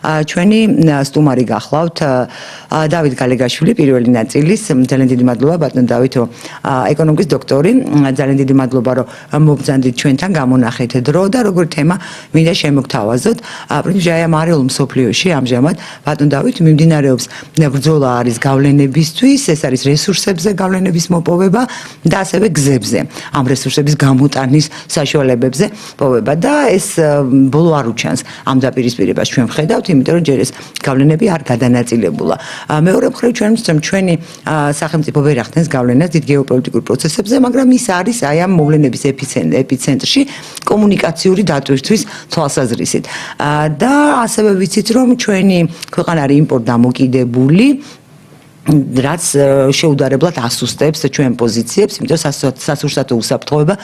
ჩვენი სტუმარი გახლავთ დავით გალეგაშვილი პირველი ნაწილის ძალიან დიდი მადლობა ბატონ დავითო ეკონომიკის დოქტორი ძალიან დიდი მადლობა რომ მოგზანდით ჩვენთან გამონახეთ დრო და როგორი თემა მინდა შემოგთავაზოთ პრინციპში მარიულ მსოფლიოში ამჟამად ბატონ დავით მიმდინარეობს ბრძოლა არის გავლენებისთვის ეს არის რესურსებზე გავლენების მოპოვება და ასევე გზებზე ამ რესურსების გამოტანის საშუალებებზე პოვება და ეს ბოლო არ უჩანს ამ დაპირისპირებას ჩვენ ვხედავთ იმიტომ რომ ჯერ ეს გავლენები არ გადანაწილებულა. მეორე მხრივ ჩვენი სახელმწიფო ვერ ახდენს გავლენას დიდ გეოპოლიტიკურ პროცესებზე, მაგრამ ის არის აი ამ მოვლენების ეპიცენტრში კომუნიკაციური დატვირთვის თვალსაზრისით. და ასევე ვიცით რომ ჩვენი ქვეყანა არის იმპორტ დამოკიდებული რაც შეუდარებლად ასუსტებს ჩვენ პოზიციებს, იმიტომ სასურსათო უსაფრთხოება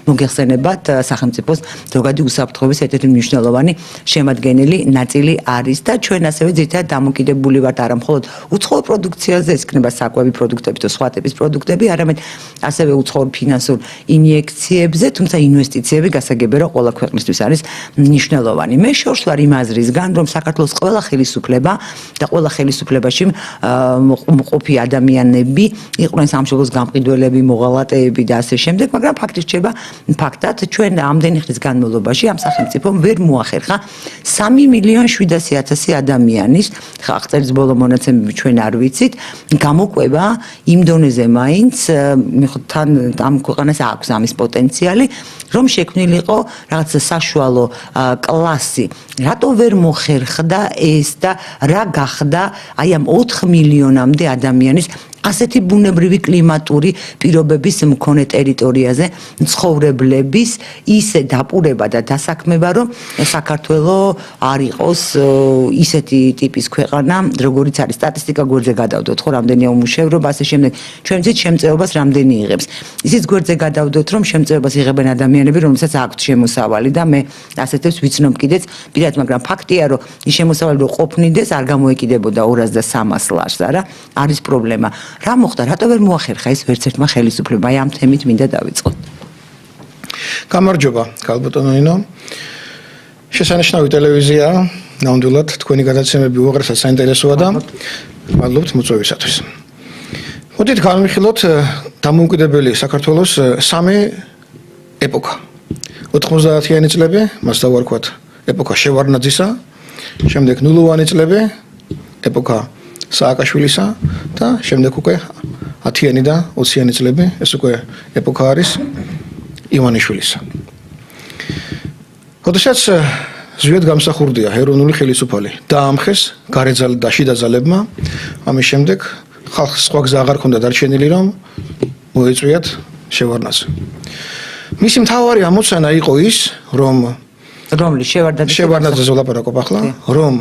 მოგეხსენებათ სახელმწიფოს ზოგადი უსაფრთხოების ერთ-ერთი მნიშვნელოვანი შემადგენელი ნაწილი არის და ჩვენ ასევე ძირითადად დამოკიდებული ვართ არა მხოლოდ უცხოურ პროდუქციაზე, ეს იქნება საკვები პროდუქტები და სხვა ტიპის პროდუქტები, არამედ ასევე უცხოურ ფინანსურ ინიექციებზე, თუმცა ინვესტიციები გასაგებია რომ ყველა ქვეყნისთვის არის მნიშვნელოვანი. მე შორს ვარ იმ აზრისგან, რომ საქართველოს ყველა ხელისუფლება და ყველა ხელისუფლებაში ყოფი ადამიანები იყვნენ სამშობლოს გამყიდველები, მოღალატეები და ასე შემდეგ, მაგრამ ფაქტი რჩება ფაქტად, ჩვენ ამდენი ხნის განმავლობაში ამ სახელმწიფომ ვერ მოახერხა 3.700.000 ადამიანის აღწერის ბოლო მონაცემები ჩვენ არ ვიცით, გამოყვება იმ დონეზე მაინც, თან ამ ქვეყანას აქვს ამის პოტენციალი, რომ შექმნილიყო რაღაც საშუალო კლასი. რატო ვერ მოხერხდა ეს და რა გახდა აი ამ 4 მილიონამდე ადამიანის ასეთი ბუნებრივი კლიმატური პირობების მქონე ტერიტორიაზე ცხოვრებლების ისე დაპურება და დასაქმება, რომ საქართველოს არ იყოს ისეთი ტიპის ქვეყანა, როგორიც არის სტატისტიკა გვერდზე გადავდოთ, ხო, რამდენია უმუშევრობა, ასე შემდეგ. ჩვენ ვცით შემწეობას რამდენი იღებს. ისიც გვერდზე გადავდოთ, რომ შემწეობას იღებენ ადამიანები, რომელსაც აქვთ შემოსავალი და მე ასეთებს ვიცნობ კიდეც პირად, მაგრამ ფაქტია, რომ ის შემოსავალი რო ყოფნიდეს, არ გამოეკიდებოდა 200 და 300 ლარს, არა? არის პრობლემა. რა მოხდა, რატო ვერ მოახერხა ეს ვერც ერთმა ხელისუფლებამ? აი ამ თემით მინდა დავიწყოთ. გამარჯობა, ქალბატონო ნინო. შესანიშნავი ტელევიზია, ნამდვილად თქვენი გადაცემები უაღრესად საინტერესოა და მადლობთ მოწვევისათვის. მოდით განვიხილოთ დამოუკიდებელი საქართველოს სამი ეპოქა. 90-იანი წლები, მას დავარქვათ ეპოქა შევარდნაძისა, შემდეგ ნულოვანი წლები, ეპოქა სააკაშვილისა და შემდეგ უკვე 10-იანი და 20-იანი წლები, ეს უკვე ეპოქა არის ივანიშვილისა. როდესაც ზვიად გამსახურდია ეროვნული ხელისუფალი დაამხეს გარეძალ და შიდა ძალებმა, ამის შემდეგ ხალხს სხვა გზა აღარ ჰქონდა დარჩენილი, რომ მოეწვიათ შევარდნაძე. მისი მთავარი ამოცანა იყო ის, რომ რომლის შევარდნაძეზე ვლაპარაკობ ახლა, რომ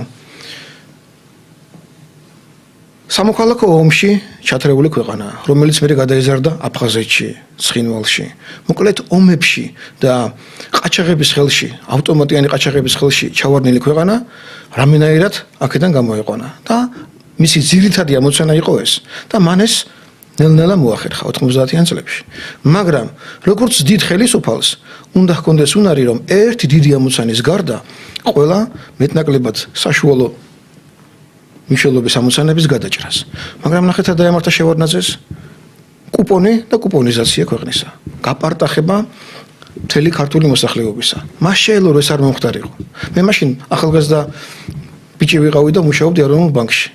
სამოქალაქო ომში ჩათრეული ქვეყანა, რომელიც მერე გადაიზარდა აფხაზეთში, ცხინვალში, მოკლედ ომებში და ყაჩაღების ხელში, ავტომატიანი ყაჩაღების ხელში ჩავარდნილი ქვეყანა, რამენაირად აქედან გამოიყვანა და მისი ძირითადი ამოცანა იყო ეს და მან ეს ნელ-ნელა მოახერხა 90-იან წლებში. მაგრამ როგორც დიდ ხელისუფალს უნდა ჰქონდეს უნარი, რომ ერთი დიდი ამოცანის გარდა ყველა მეტნაკლებად საშუალო მნიშვნელობის ამოცანების გადაჭრას. მაგრამ ნახეთ რა დაემართა შევარდნაძეს კუპონი და კუპონიზაცია ქვეყნისა. გაპარტახება მთელი ქართული მოსახლეობისა. მას შეელო ეს არ მომხდარიყო. მე მაშინ ახალგაზრდა ბიჭი ვიყავი და მუშაობდი ეროვნულ ბანკში.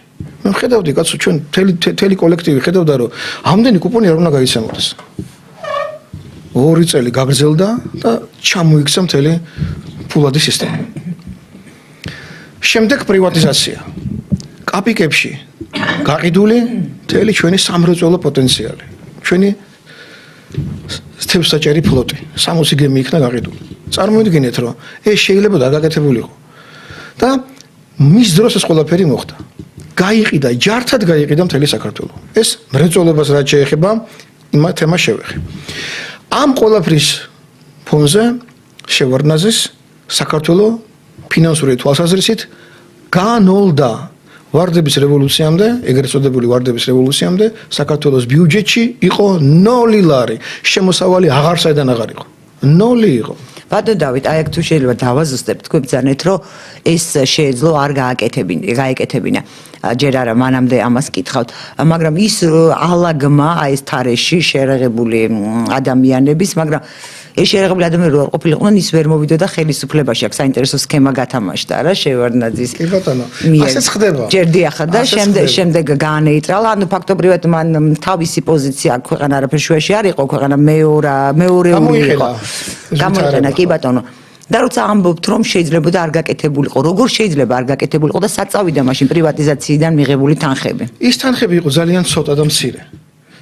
მე ხედავდი კაცო ჩვენ მთელი კოლექტივი ხედავდა რომ ამდენი კუპონი არ უნდა გაიცემოდეს. 2 წელი გაგრძელდა და ჩამოიქცა მთელი ფულადი სისტემა. შემდეგ პრივატიზაცია. კაპიკებში გაყიდული მთელი ჩვენი სამრეწველო პოტენციალი. ჩვენი თევზსაჭერი ფლოტი 60 გემი იქნა გაყიდული. წარმოიდგინეთ რომ ეს შეიძლება დაგაკეთებულიყო. და მის დროს ეს ყველაფერი მოხდა. გაიყიდა, ჯართად გაიყიდა მთელი საქართველო. ეს მრეწველობას რაც შეეხება, იმ თემას შევეხე. ამ ყველაფრის ფონზე შევარდნაძის საქართველო ფინანსური თვალსაზრისით განოლდა ვარდების რევოლუციამდე, ეგრეთ წოდებული ვარდების რევოლუციამდე საქართველოს ბიუჯეტში იყო 0 ლარი. შემოსავალი აღარ საიდან აღარ იყო. 0 იყო. ბატონო დავით, აი აქ თუ შეიძლება დავაზუსტებთ, თქვენ ბრძანეთ, რომ ეს შეეძლო არ გაეკეთებინა. ჯერ არა მანამდე ამას კითხავთ, მაგრამ ის ალაგმა აი ეს თარეში შეერაღებული ადამიანების, მაგრამ ეს შეერაღებული ადამიანები რო ყოფილიყვნენ, ის ვერ მოვიდოდა ხელისუფლებაში, აქ საინტერესო სქემა გათამაშდა რა შევარდნაძის. კი ბატონო, ასეც ხდება. ჯერ დიახა და შემდეგ გაანეიტრალა, ანუ ფაქტობრივად მან თავისი პოზიცია ქვეყანა არაფერ შუაში არ იყო, ქვეყანა მეორეული იყო. გამოიყენა, კი ბატონო. და როცა ამბობთ, რომ შეიძლება არ გაკეთებულიყო, როგორ შეიძლება არ გაკეთებულიყო და სად წავიდა მაშინ პრივატიზაციიდან მიღებული თანხები? ის თანხები იყო ძალიან ცოტა და მცირე.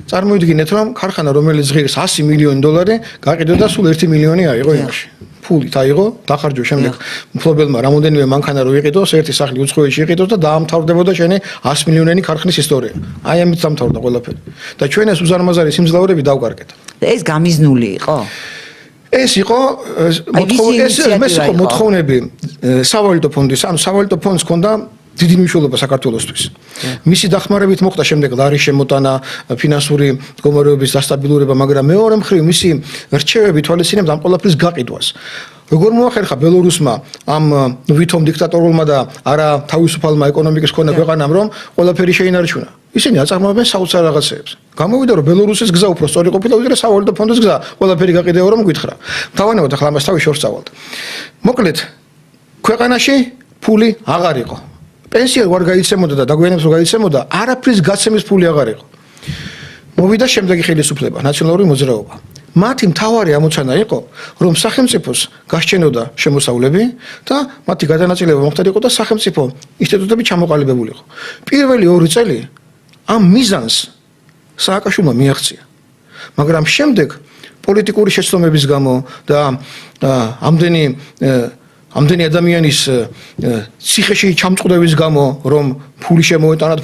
წარმოიდგინეთ, რომ ქარხანა, რომელიც ღირს 100 მილიონი დოლარი, გაყიდო და სულ 1 მილიონი აიღო იმაში. ფულით აიღო, დახარჯო შემდეგ მფლობელმა რამოდენიმე მანქანა რო იყიდოს, ერთი სახლი უცხოეთში იყიდოს და დაამთავრდებოდა შენი 100 მილიონიანი ქარხნის ისტორია. აი ამით დამთავრდა ყველაფერი. და ჩვენ ეს უზარმაზარი სიმძლავრები დავკარგეთ. ეს გამიზნული იყო? ეს იყო მოთხოვნები სავალუტო ფონდის, ანუ სავალუტო ფონდს ჰქონდა დიდი მნიშვნელობა საქართველოსთვის. მისი დახმარებით მოხდა შემდეგ ლარის შემოტანა, ფინანსური მდგომარეობის დასტაბილურება, მაგრამ მეორე მხრივ მისი რჩევები თვალისწინებდა ამ ყველაფრის გაყიდვას. როგორ მოახერხა ბელორუსმა ამ ვითომ დიქტატორულმა და არა თავისუფალმა ეკონომიკის მქონე ქვეყანამ, რომ ყველაფერი შეინარჩუნა. ისინი აწარმოებენ საოცარ რაღაცეებს. გამოვიდა რომ ბელორუსის გზა უფრო სწორი ყოფილა ვიდრე სავალუტო ფონდის გზა, ყველაფერი გაყიდეო რომ გითხრა. დავანებოთ ახლა ამას თავი შორს წავალთ. მოკლედ, ქვეყანაში ფული აღარ იყო. პენსია ვარ გაიცემოდა და დაგვიანებს რო გაიცემოდა, არაფრის გაცემის ფული აღარ იყო. მოვიდა შემდეგი ხელისუფლება, ნაციონალური მოძრაობა. მათი მთავარი ამოცანა იყო, რომ სახელმწიფოს გასჩენოდა შემოსავლები და მათი გადანაწილება მომხდარიყო და სახელმწიფო ინსტიტუტები ჩამოყალიბებულიყო. პირველი 2 წელი ამ მიზანს სააკაშვილმა მიაღწია. მაგრამ შემდეგ პოლიტიკური შეცდომების გამო და ამდენი ადამიანის ციხეში ჩამწყდების გამო, რომ ფული შემოეტანათ,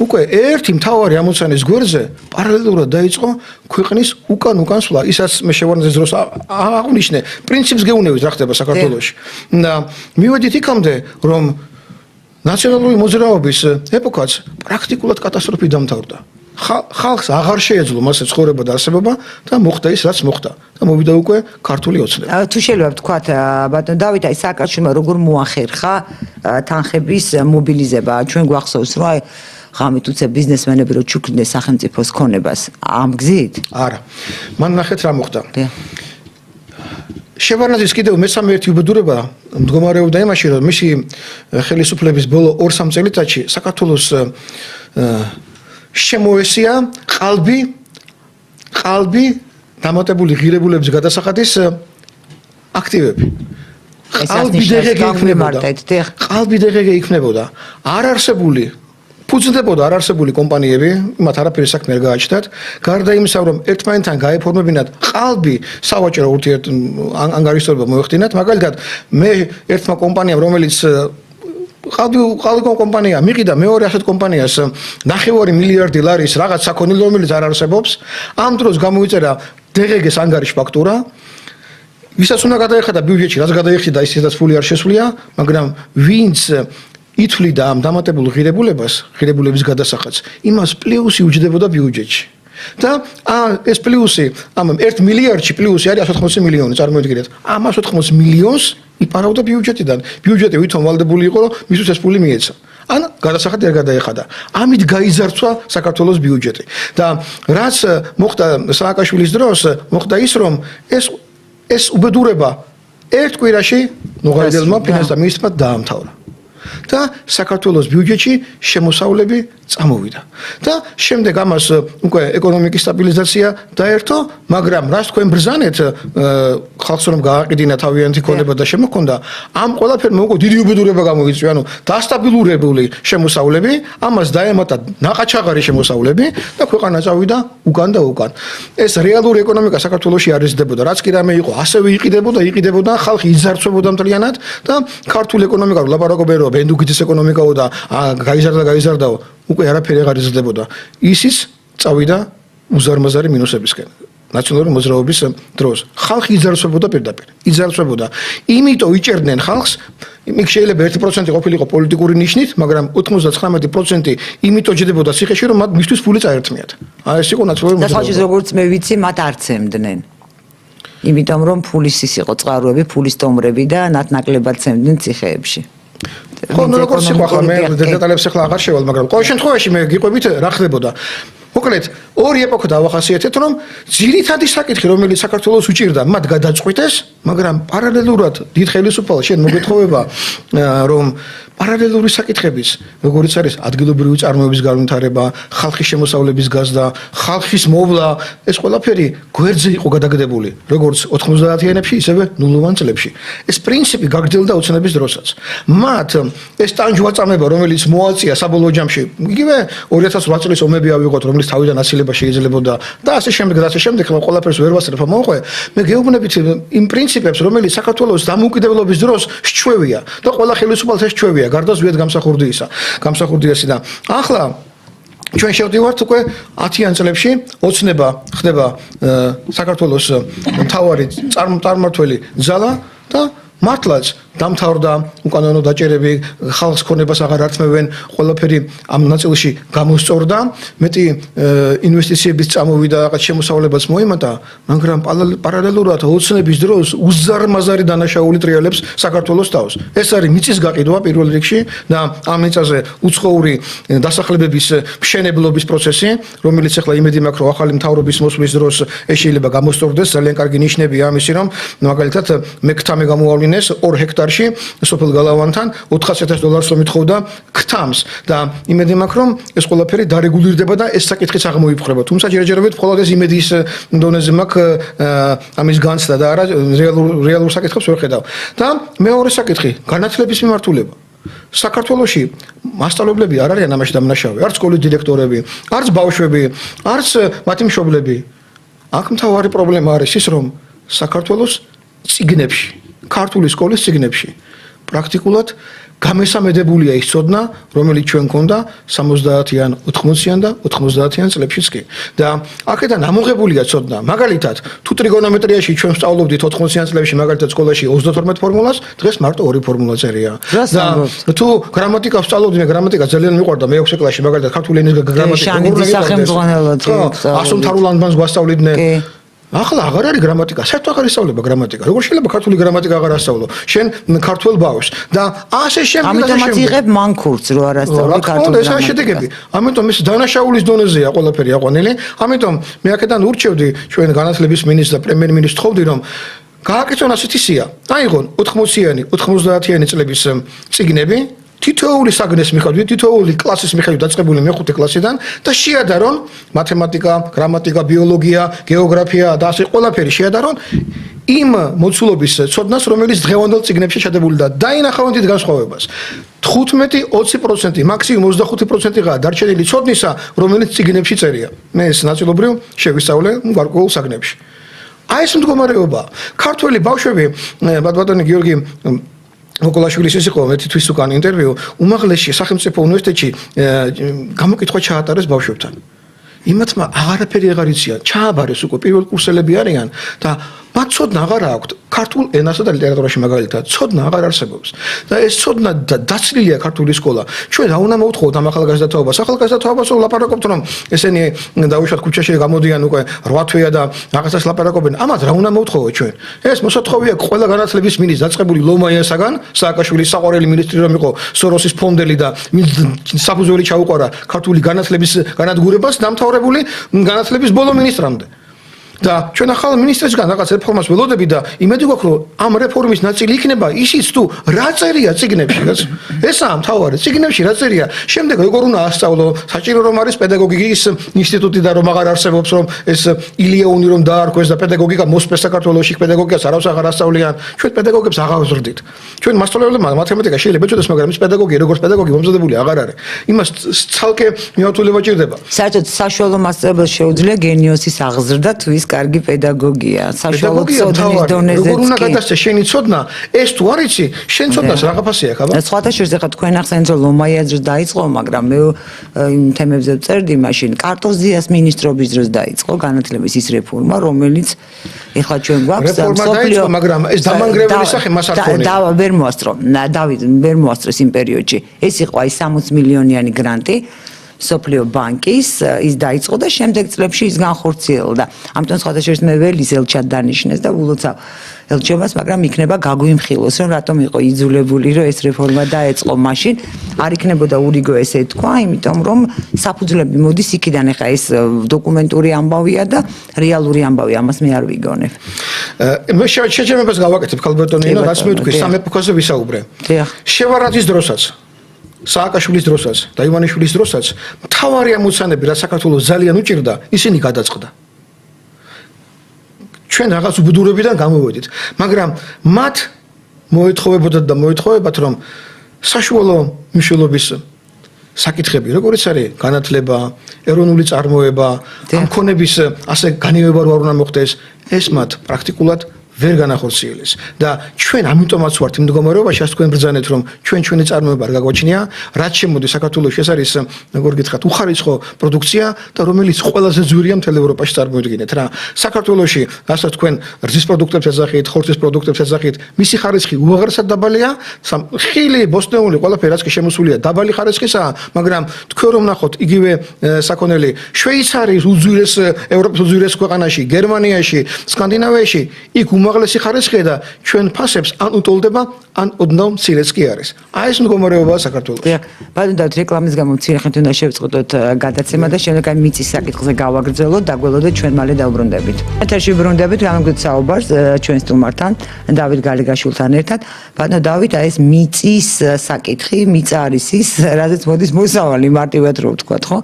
უკვე ერთი მთავარი ამოცანის გვერდზე პარალელურად დაიწყო ქვეყნის უკან სვლა. ისაც მე შევარდნაძის დროს აღნიშნე, პრინციპს გეუნებით რა ხდება საქართველოში. და მივედით იქამდე, რომ ნაციონალური მოძრაობის ეპოქაც პრაქტიკულად კატასტროფით დამთავრდა. ხალხს აღარ შეეძლო მასე ცხოვრება და არსებობა და მოხდა ის რაც მოხდა და მოვიდა უკვე ქართული ოცნება. თუ შეიძლება ვთქვათ, ბატონო დავით, აი სააკაშვილმა როგორ მოახერხა თანხების მობილიზება? ჩვენ გვახსოვს, რომ აი ღამით უცებ ბიზნესმენები რო ჩუქდნენ სახელმწიფოს ქონებას ამ გზით? არა. მან ნახეთ რა მოხდა. შევარდნაძის კიდევ მე-13 უბედურება მდგომარეობდა იმაში, რომ მისი ხელისუფლების ბოლო 2-3 წელიწადში საქართველოს შემოესია ყალბი დამატებული ღირებულების გადასახადის აქტივები. ყალბი დღე იქნებოდა. არ არსებული კომპანიები, მათ არაფერი საქმე არ გააჩნდათ, გარდა იმისა, რომ ერთმანეთთან გაეფორმებინათ ყალბი სავაჭრო ანგარიშთაობა მოეხდინათ, მაგალითად, მე ერთმა კომპანიამ, რომელიც ყალბი კომპანია მიყიდა მეორე ასეთ კომპანიას 9 მილიარდი ლარის რაღაც საქონელი, რომელიც არ არსებობს, ამ დროს გამოიწერა დღეგეს ანგარიშ ფაქტურა, ვისაც უნდა გადაეხადა ბიუჯეტში, რაც გადაიხდა ისედაც ფული არ შესვლია, მაგრამ ვინც ითვლიდა ამ დამატებულ ღირებულების გადასახადს, იმას პლუსი უჯდებოდა ბიუჯეტში. და ეს პლუსი, ამ 1 მილიარდში პლუსი არის 180 მილიონი, წარმოიდგინეთ. ამ 180 მილიონს იპარავდა ბიუჯეტიდან. ბიუჯეტი ვითომ ვალდებული იყო, რომ მისთვის ეს ფული მიეცა. ან გადასახადი არ გადაეხადა. ამით გაიზარცვა საქართველოს ბიუჯეტი. და რაც მოხდა სააკაშვილის დროს, მოხდა ის, რომ ეს უბედურება ერთ კვირაში ნუღაიძელმა ფინანსთა მინისტრმა დაამთავრა. და საქართველოს ბიუჯეტში შემოსავლები წამოვიდა. და შემდეგ ამას უკვე ეკონომიკის სტაბილიზაცია დაერთო, მაგრამ რაც თქვენ ბრძანეთ, ხალხს რომ გააყიდინა თავიანთი ქონება და შემოქონდა, ამ ყველაფერმა უკვე დიდი უბედურება გამოიწვია, ანუ დასტაბილურებული შემოსავლები, ამას დაემატა ნაყაჩაღარი შემოსავლები და ქვეყანა წავიდა უკან და უკან. ეს რეალური ეკონომიკა საქართველოში არ იზრდებოდა, რაც კი რამე იყო, ასევე იყიდებოდა, ხალხი იძარცვებოდა მთლიანად და ქართული ეკონომიკა ლაპარაკობენ რომ ბენდუქის ეკონომიკაო და გაიზარდაო, უკვე არაფერი აღარ იზრდებოდა. ისიც წავიდა უზარმაზარი მინუსებისკენ. ნაციონალური მოძრაობის დროს ხალხი იძარცვებოდა პირდაპირ. იმიტომ იჭერდნენ ხალხს, იქ შეიძლება 1% ყოფილიყო პოლიტიკური ნიშნით, მაგრამ 99% იმიტომ ჯდებოდა ციხეში, რომ მისთვის ფული წაერთმიათ. ეს იყო ნაციონალური მოძრაობა. და როგორც მე ვიცი, მათ არ ცემდნენ. იმიტომ რომ ფულის ის იყო წყაროები, ფულის ტომრები და ნაკლებად ცემდნენ ციხეებში. ხო, ну როგორც იყო ახლა მე დეტალებს ახლა აღარ შევალ, მაგრამ ყოველ შემთხვევაში მე გიყვებით რა ხდებოდა. მოკლედ, ორი ეპოქა დავახასიათეთ, რომ ძირითადი საკითხი, რომელიც საქართველოს უჭირდა, მათ გადაწყვიტეს, მაგრამ პარალელურად დიდ ხელისუფალს შენ მოგეთხოვება, რომ პარალელური საკითხების, როგორც არის ადგილობრივი წარმოების განვითარება, ხალხის შემოსავლების გაზრდა, ხალხის მოვლა, ეს ყველაფერი გვერდზე იყო გადაგდებული, როგორც 90-იანებში, ისევე ნულოვან წლებში. ეს პრინციპი გაგრძელდა ოცნების დროსაც. მათ ეს ტანჯვაწამება, რომელიც მოაწია საბოლოო ჯამში, იგივე 2008 წლის ომები ავიღოთ, რომელიც თავიდან აცილება შეიძლებოდა და ასე შემდეგ და ასე შემდეგ, მაგრამ ყველაფერს ვერ ვასწრებ მოყვე. მე გეუბნებით იმ პრინციპებს, რომელიც საქართველოს დამოუკიდებლობის დროს სჩვევია და ყველა ხელისუფალს ეს სჩვევია. გარდა ზვიად გამსახურდიასი და ახლა ჩვენ შევდივართ უკვე 10-იან წლებში ოცნება ხდება საქართველოს მთავარი წარმმართველი ძალა და მართლაც დამთავრდა უკანონო დაჭერები, ხალხს ქონებას აღარ ართმევენ, ყველაფერი ამ ნაწილში გამოსწორდა, მეტი ინვესტიციების წამოვიდა, რაღაც შემოსავლებაც მოიმატა, მაგრამ პარალელურად ოცნების დროს უზარმაზარი დანაშაული ტრიალებს საქართველოს თავს. ეს არის მიწის გაყიდვა პირველ რიგში და ამ მიწაზე უცხოური დასახლებების მშენებლობის პროცესი, რომელიც ახლა იმედი მაქვს, რომ ახალი მთავრობის მოსვლის დროს ეს შეიძლება გამოსწორდეს, ძალიან კარგი ნიშნებია ამისი, რომ მაგალითად მექთამე გამოავლინეს 2 ჰექტარში სოფელ გალავანთან $400,000 მithხოვდა ქთამს და იმედი მაქვს, რომ ეს ყველაფერი დარეგულირდება და ეს საკითხიც აღმოიფხვრება. თუმცა ჯერჯერობით მხოლოდ ეს იმედის დონეზე მაქვს ამის განცდა და არა რეალურ საკითხებს ვერ ხედავ. და მეორე საკითხი, განათლების მიმართულება. საქართველოში მასწავლებლები არ არიან ამაში დამნაშავე, არც სკოლის დირექტორები, არც ბავშვები, არც მათი მშობლები. აქ მთავარი პრობლემა არის ის, რომ საქართველოს წიგნებში, ქართული სკოლის წიგნებში პრაქტიკულად გამესამედებულია ის ცოდნა, რომელიც ჩვენ გქონდა 70-იან, 80-იან და 90-იან წლებშიც კი. და აქედან ამოღებულია ცოდნა. მაგალითად, თუ ტრიგონომეტრიაში ჩვენ ვსწავლობდით 80-იან წლებში მაგალითად სკოლაში 32 ფორმულას, დღეს მარტო 2 ფორმულა წერია. და თუ გრამატიკას ვსწავლობდით, გრამატიკა ძალიან მიყვარდა მე 6 კლასში, მაგალითად ქართული ენის გრამატიკა. ასომთავრულ ანბანს გვასწავლიდნენ. ახლა აღარ არის გრამატიკა, საერთოდ აღარ ისწავლება გრამატიკა. როგორ შეიძლება ქართული გრამატიკა აღარ ასწავლო? შენ ქართველ ბავშვს და ასე შემდეგ. ამიტომაც იღებ მანქურts რო არ ასწავლე ქართული გრამატიკა. ეს შედეგები. ამიტომ ეს დანაშაულის დონეზეა ყველაფერი აყვანილი. ამიტომ მე აქედან ურჩევდი ჩვენ განათლების მინისტრს და პრემიერ-მინისტრს ხოვდი რომ გააკეთონ ასეთი სია. აიღონ 80-იანი, 90-იანი წლების წიგნები თითოეული საგნეს მიხედვით, თითოეული კლასის მიხედვით დაწყებული მე-5 კლასიდან და შეადარონ მათემატიკა, გრამატიკა, ბიოლოგია, გეოგრაფია და ასე ყველაფერი შეადარონ იმ მოცულობის ცოდნას, რომელიც დღევანდელ წიგნებში ჩადებული და დაინახავენ დიდ განსხვავებას. 15-20%, მაქსიმუმ 25%-ია დარჩენილი ცოდნისა, რომელიც წიგნებში წერია. მე ეს ნაწილობრივ შევისწავლე გარკვეულ საგნებში. აი ეს მდგომარეობა. ქართველი ბავშვები, ბატონი გიორგი მოკოლაშვილის ის იყო მე თვითონ უკან ინტერვიუ უმაღლესში სახელმწიფო უნივერსიტეტში გამოკითხვა ჩაატარეს ბავშვებთან. იმათმა აღარაფერი აღარ იციან, ჩააბარეს უკვე პირველ კურსელები არიან და მათ ცოდნა აღარ აქვთ ქართულ ენასა და ლიტერატურაში მაგალითად ცოდნა აღარ არსებობს და ეს ცოდნა დაცლილია ქართული სკოლა. ჩვენ რა უნდა მოვთხოვოთ ამ ახალგაზრდათაობას? ახალგაზრდათაობას ვლაპარაკობთ რომ ესენი დაუშვათ ქუჩაში გამოდიან უკვე 8 თვეა და რაღაცას ლაპარაკობენ. ამათ რა უნდა მოვთხოვოთ ჩვენ? ეს მოსათხოვია ყველა განათლების მინისტრს დაწყებული ლომაიასაგან, სააკაშვილის საყვარელი მინისტრი რომ იყო სოროსის ფონდელი და საფუძველი ჩაუყარა ქართული განათლების განადგურებას დამთავრებული განათლების ბოლო მინისტრამდე. და ჩვენ ახალ მინისტრისგან რაღაც რეფორმას ველოდები და იმედი გვაქვს რომ ამ რეფორმის ნაწილი იქნება ისიც თუ რა წერია წიგნებში, ესაა მთავარი, წიგნებში რა წერია. შემდეგ როგორ უნდა ასწავლო, საჭირო რომ არის პედაგოგიკის ინსტიტუტი და რომ აღარ არსებობს რომ ეს ილიაუნი რომ დაარქვეს და პედაგოგიკა მოსწრეს საქართველოში, პედაგოგიკას არავის აღარ ასწავლიან. ჩვენ პედაგოგებს აღარ ვზრდით. ჩვენ მასწავლებლებმა მათემატიკა შეიძლება ეწოდეს, მაგრამ ის პედაგოგი როგორც პედაგოგი მომზადებული აღარ არის. იმას ცალკე მიმართულება ჭირდება. საერთოდ საშუალო მასწავლებელს შეუძლია გენიოსის აღზრდა თუ ის კარგი პედაგოგია. საშუალო ცოდნის დონეზეც კი. როგორ უნდა გადასცე შენი ცოდნა? ეს თუ არ იცი, შენ ცოდნას რა ყოფასია, ხაბა? სხვათა შორის ახლა თქვენ ახსენეთ რომ ლომაიაძე დაიწყო, მაგრამ მე იმ თემებზე ვწერდი მაშინ კარტოზიას მინისტრობის დროს დაიწყო განათლების ის რეფორმა, რომელიც ახლა ჩვენ გვაქვს რეფორმა დაიწყო, მაგრამ ეს დამანგრეველი სახე მას არ ქონია. ვერ მოასწრო. დავით ვერ მოასწრეს იმ პერიოდში. ეს იყო აი 60 მილიონიანი გრანტი სოფლიო ბანკის ის დაიწყო და შემდეგ წლებში ის განხორციელდა. ამიტომ სხვათა შორის მე ველის ელჩად დანიშნეს და ულოცავ ელჩებას, მაგრამ იქნება გაგვიმხილოს, რომ რატომ იყო იძულებული, რომ ეს რეფორმა დაეწყო მაშინ. არ იქნებოდა ურიგო ესე თქვა, იმიტომ რომ საფუძვლები მოდის იქიდან, ეხა ეს დოკუმენტური ამბავია და რეალური ამბავი, ამას მე არ ვიგონებ. მე შეჯამებას გავაკეთებ ქალბატონინო, რაც მე ვთქვი, სამეფოზე ვისაუბრე. შევარაძის დროსაც, სააკაშვილის დროსაც და ივანიშვილის დროსაც მთავარი ამოცანები, რაც საქართველოს ძალიან უჭირდა, ისინი გადაწყდა. ჩვენ რაღაც უბედურებიდან გამოვედით, მაგრამ მათ მოეთხოვებოდათ და მოეთხოვებათ, რომ საშუალო მნიშვნელობის საკითხები, როგორც არის განათლება, ეროვნული წარმოება, ამ ქონების ასე განიევა არ უნდა მოხდეს, ეს მათ პრაქტიკულად ვერ განახორციელეს და ჩვენ ამიტომაც ვართ იმ მდგომარეობაში, რაც თქვენ ბრძანეთ, რომ ჩვენი წარმოება არ გაგვაჩნია, რაც შემოდის საქართველოში, ეს არის, როგორ გითხრათ, უხარისხო პროდუქცია და რომელიც ყველაზე ძვირია მთელ ევროპაში წარმოიდგინეთ რა. საქართველოში, რასაც თქვენ რძის პროდუქტებს ეძახით, ხორცის პროდუქტებს ეძახით, მისი ხარისხი უაღრესად დაბალია, ხილი, ბოსტნეული, ყველაფერი რაც კი შემოსულია დაბალი ხარისხისაა, მაგრამ თქვენ რომ ნახოთ იგივე საქონელი შვეიცარიის უძვირეს ევროპის უძვირეს ქვეყანაში, გერმანიაში, სკანდინავიაში, იქ უმაღლესი ხარისხია და ჩვენ ფასებს ან უტოლდება, ან ოდნავ მცირეც კი არის. აი ეს მდგომარეობაა საქართველოში. დიახ, ბატონო, რეკლამის გამო მცირე ხნით უნდა შევწყდოთ გადაცემა და შემდეგ აი მიწის საკითხზე გავაგრძელოთ, დაგველოდოთ ჩვენ მალე დავბრუნდებით. ეთერში ბრუნდებით რამგოთ საუბარს ჩვენ სტუმართან, დავით გალიგაშვილთან ერთად. ბატონო დავით, აი ეს მიწის საკითხი, მიწა არის ის, რაზეც მოდის მოსავალი, მარტივად რო ვთქვათ, ხო?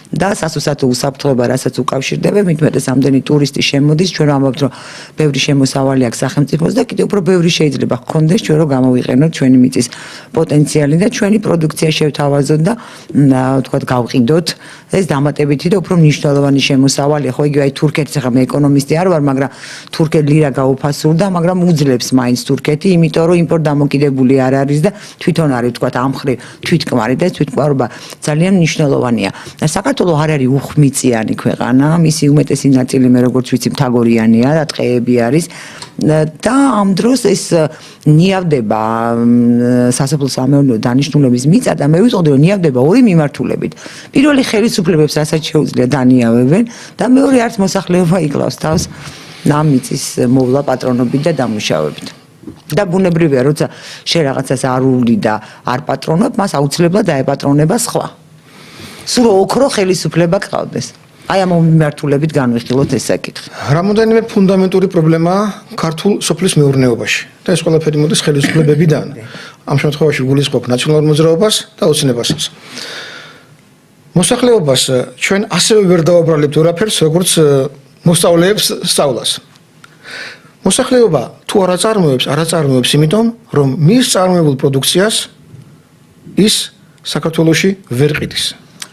და სასუსათო უსაფრთხოება, რასაც უკავშირდება, მithumetes ამდენი ტურისტი შემოდის, ჩვენ ვამბობთ, რომ ბევრი შემოსავალი აქვს სახელმწიფოს და კიდევ უფრო ბევრი შეიძლება გქონდეს ჩვენ რომ გამოვიყენოთ ჩვენი მიწის პოტენციალი და ჩვენი პროდუქცია შევთავაზოთ და ვთქვათ გავყიდოთ ეს დამატებითი და უფრო მნიშვნელოვანი შემოსავალი. ხო იგივე აი თურქეთის ახლა მე ეკონომისტი არ ვარ, მაგრამ თურქეთ ლირა გაუფასურდა, მაგრამ უძლებს მაინც თურქეთი, იმიტომ რომ იმპორტ დამოკიდებული არ არის და თვითონ არის ვთქვათ ამ მხრივ თვითკმარი და ეს თვითკმარობა ძალიან მნიშვნელოვანია. საქართველო არ არის უხმიწიანი ქვეყანა, მისი უმეტესი ნაწილი მე როგორც ვიცი მთაგორიანია და ტყეები არის და ამ დროს ეს ნიავდება სასოფლო-სამეურნეო დანიშნულების მიწა და მე ვიტყოდი რომ ნიავდება ორი მიმართულებით. პირველი ხელისუფლებებს რასაც შეუძლია დანიავებენ და მეორე არც მოსახლეობა იკლავს თავს ამ მიწის მოვლა პატრონობით და დამუშავებით. და ბუნებრივია, როცა შენ რაღაცას არ ული და არ პატრონობ, მას აუცილებლად დაეპატრონება სხვა. სულ ოქრო ხელისუფლება გყავდეს. აი ამ მიმართულებით განვიხილოთ ეს საკითხი. რამოდენიმე ფუნდამენტური პრობლემაა ქართულ სოფლის მეურნეობაში და ეს ყველაფერი მოდის ხელისუფლებებიდან. ამ შემთხვევაში გულისხმობ ნაციონალურ მოძრაობას და ოცნებასაც. მოსახლეობას ჩვენ ასევე ვერ დავაბრალებთ ვერაფერს, როგორც მოსწავლეებს სწავლას. მოსახლეობა თუ არ აწარმოებს, იმიტომ რომ მის წარმოებულ პროდუქციას ის საქართველოში ვერ ყიდის.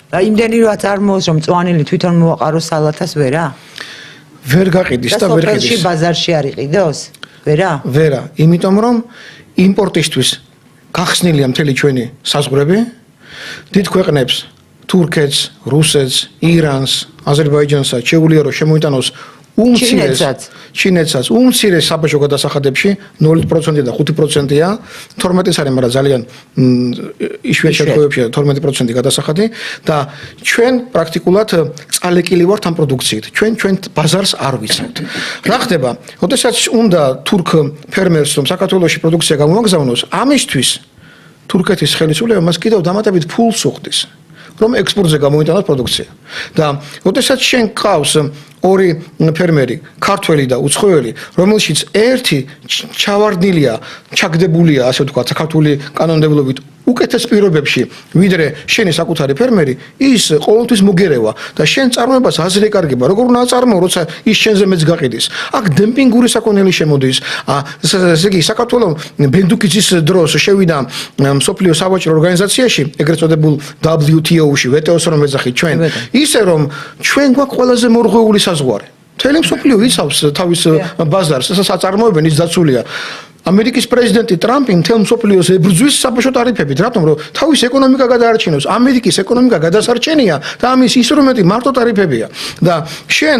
და იმდენი რომ აწარმოოს, რომ მწვანილი თვითონ მოაყაროს სალათას, ვერა? ვერ გაყიდის და ვერ ყიდის. სოფელში ბაზარში არ იყიდოს? ვერა? ვერა, იმიტომ რომ იმპორტისთვის გახსნილია მთელი ჩვენი საზღვრები, დიდ ქვეყნებს, თურქეთს, რუსეთს, ირანს, აზერბაიჯანსაც შეუძლია რომ შემოიტანოს ჩინეთსაც უმცირეს საბაჟო გადასახადებში 0% და 5%-ია, 12-ის არის, მაგრამ ძალიან იშვიათ შემთხვევებში 12% გადასახადი და ჩვენ პრაქტიკულად წალეკილი ვართ ამ პროდუქციით. ჩვენ ბაზარს არ ვიცავთ. რა ხდება? როდესაც უნდა თურქ ფერმერს რომ საქართველოში პროდუქცია გამოაგზავნოს, ამისთვის თურქეთის ხელისუფლება მას კიდევ დამატებით ფულს უხდის, რომ ექსპორტზე გამოიტანოს პროდუქცია. და როდესაც შენ ყავს ორი ფერმერი, ქართველი და უცხოელი, რომელშიც ერთი ჩავარდნილია, ჩაგდებულია, ასე ვთქვათ, საქართველოს კანონმდებლობით უკეთეს პირობებში, ვიდრე შენი საკუთარი ფერმერი, ის ყოველთვის მოგერევა და შენ წარმოებას აზრი ეკარგება, როგორ უნდა აწარმოო, როცა ის შენზე მეც გაყიდის. აქ დემპინგური საქონელი შემოდის. ესე იგი, საქართველოს ბენდუკიძის დროს შევიდა მსოფლიო სავაჭრო ორგანიზაციაში, ეგრეთ წოდებულ WTO-ში, WTO-ს რომ ეძახით ჩვენ, ისე რომ ჩვენ გვაქვს ყველაზე მორღვეული საზღვარი. მთელი მსოფლიო იცავს თავის ბაზარს, საწარმოებენ ის დაცულია. ამერიკის პრეზიდენტი ტრამპი მთელ მსოფლიოს ებრძვის საბაჟო ტარიფებით, რატომ რომ თავის ეკონომიკა გადაარჩინოს. ამერიკის ეკონომიკა გადასარჩენია და ამის ინსტრუმენტი მარტო ტარიფებია. და შენ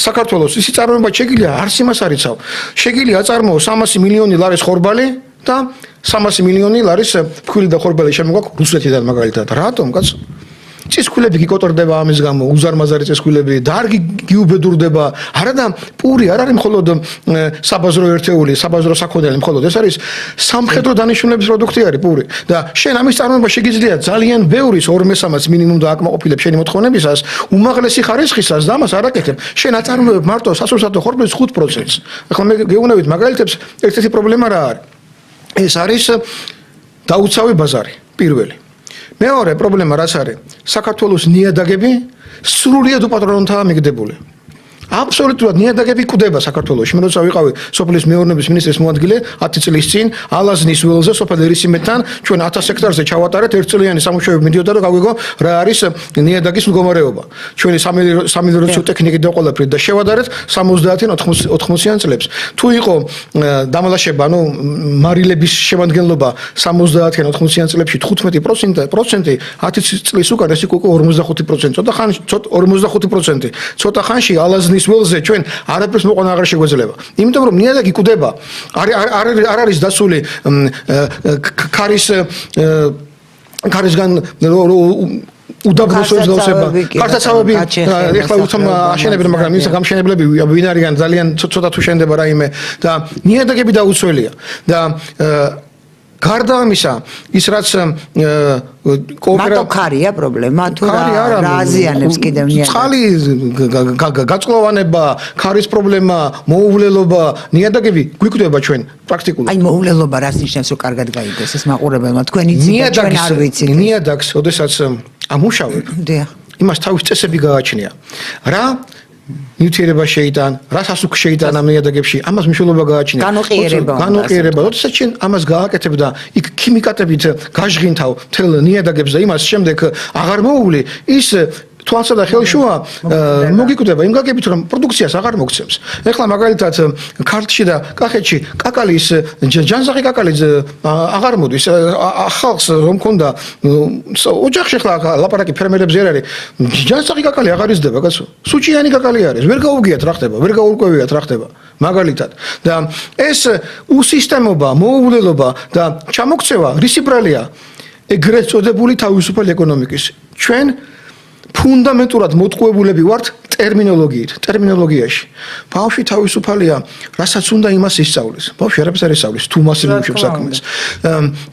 საქართველოს ისი წარმოება შეგიძლია არც იმას არ იცავ. შეგიძლია აწარმოო 300 მილიონი ლარის ხორბალი და 300 მილიონი ლარის ფქვილი და ხორბალი შემოგვაქვს რუსეთიდან მაგალითად. რატომ კაცო? წისქვილები გიკოტრდება ამის გამო, უზარმაზარი წისქვილები, დარგი გიუბედურდება. არა და პური არ არის მხოლოდ საბაზრო ერთეული, საბაზრო საქონელი მხოლოდ, ეს არის სამხედრო დანიშნულების პროდუქტი არის პური. და შენ ამის წარმოება შეგიძლია ძალიან ბევრის 2/3 მინიმუმ დააკმაყოფილებ შენი მოთხოვნებისას, უმაღლესი ხარისხისას და ამას არ აკეთებ. შენ აწარმოებ მარტო სასურსათო ხორბლის 5%. ახლა მე გეუბნებით მაგალითებს, ერთ-ერთი პრობლემა რა არის? ეს არის დაუცავი ბაზარი, პირველი. მეორე პრობლემა რაც არის? საქართველოს ნიადაგები სრულიად უპატრონოთაა მიგდებული. აბსოლუტურად ნიადაგები კვდება საქართველოში. მე როცა ვიყავი სოფლის მეურნეობის მინისტრის მოადგილე 10 წლის წინ ალაზნის ველზე სოფელ ერისიმეთთან ჩვენ 1000 ჰექტარზე ჩავატარეთ ერთწლიანი სამუშაოები მიდიოდა რომ გავიგო რა არის ნიადაგის მდგომარეობა. ჩვენი სამილიორო ტექნიკით და ყველაფრით და შევადარეთ 70-იან 80-იან წლებს. თუ იყო დამალაშება, ანუ მარილების შემადგენლობა 70-იან 80-იან წლებში 15%, 10 წლის უკან ეს იყო 45%. ცოტა ხანში 45%. ცოტა ხანში ალაზნის ველზე ჩვენ არაფერს მოყვანა აღარ შეგვეძლება. იმიტომ რომ ნიადაგი კვდება, არ არის დასული ქარისგან უდაბნოსების გავსება. კარტაცავები ეხლა უცამ აშენებენ, მაგრამ ის გამშენებლები ვინ არიან ძალიან ცოტა თუ შენდება რაიმე და ნიადაგები დაუცველია. და გარდა ამისა, ის რაც მარტო ქარია პრობლემა თუ რა აზიანებს კიდევ ნიადაგს? წყალი, გაწლოვანება, ქარის პრობლემა, მოუვლელობა, ნიადაგები გვიკვდება ჩვენ პრაქტიკულად. აი მოუვლელობა რას ნიშნავს რომ კარგად გაიგოს ეს მაყურებელმა? თქვენ იცით და ჩვენ არ ვიცით. ნიადაგს, ოდესაც ამუშავებ, იმას თავის წესები გააჩნია. რა ნიუტრიენტება შეიტან, რა სასუქს შეიტან ამ ნიადაგებში, ამას მნიშვნელობა გააჩნია. განოყიერება. როდესაც შენ ამას გააკეთებ და იქ ქიმიკატებით გაჟღინთავ თელ ნიადაგებს და იმას შემდეგ აღარ მოუვლი, ის თვალსა და ხელშუა მოგიკვდება იმ გაგებით რომ პროდუქციას აღარ მოგცემს. ეხლა მაგალითად ქართლში და კახეთში კაკალის ჯანსაღი კაკალი აღარ მოდის. ახალს რომ მქონდა ოჯახში ახლა ლაპარაკი ფერმერებზე არ არის. ჯანსაღი კაკალი აღარ იზრდება, კაცო. სუჭიანი კაკალი არის. ვერ გაუგიათ რა ხდება, ვერ გაურკვევიათ რა ხდება. მაგალითად და ეს უსისტემობა, მოუვლელობა და ჩამოქცევა რისი ბრალია? ეგრეთ წოდებული თავისუფალი ეკონომიკის. ჩვენ ფუნდამენტურად მოტყუებულები ვართ ტერმინოლოგიაში. ბავშვი თავისუფალია, რასაც უნდა იმას ისწავლის. ბავშვი არაფერს არ ისწავლის, თუ მას იმუშავებს საქმეს.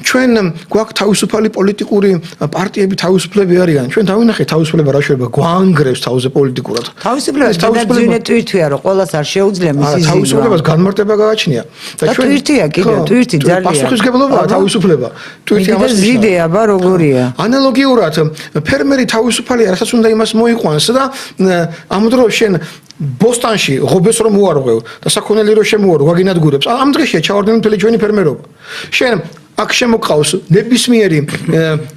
ჩვენ გვაქვს თავისუფალი პოლიტიკური პარტიები, თავისუფლები არიან. ჩვენ დავინახეთ თავისუფლება რა შეიძლება გვანგრევს თავზე პოლიტიკურად. თავისუფლება თვითია რომ ყოველას არ შეუძლია მისი ზრდა. თავისუფლებას განმარტება გააჩნია. და თვითია კიდევ, თვითი ძალიან. პასუხისმგებლობაა თავისუფლება. თვითი ამას ზიდეა, ბა როგორია? ანალოგიურად ფერმერი თავისუფალია, რასაც უნდა იმას მოიყვანს და ამ დროს შენ ბოსტანში ღობეს რომ უარღვევ და საქონელი რომ შემოარო გაგინადგურებს. ამ დღეშია ჩავარდნილი მთელი ჩვენი ფერმერობა. შენ აქ შემოყავს ნებისმიერი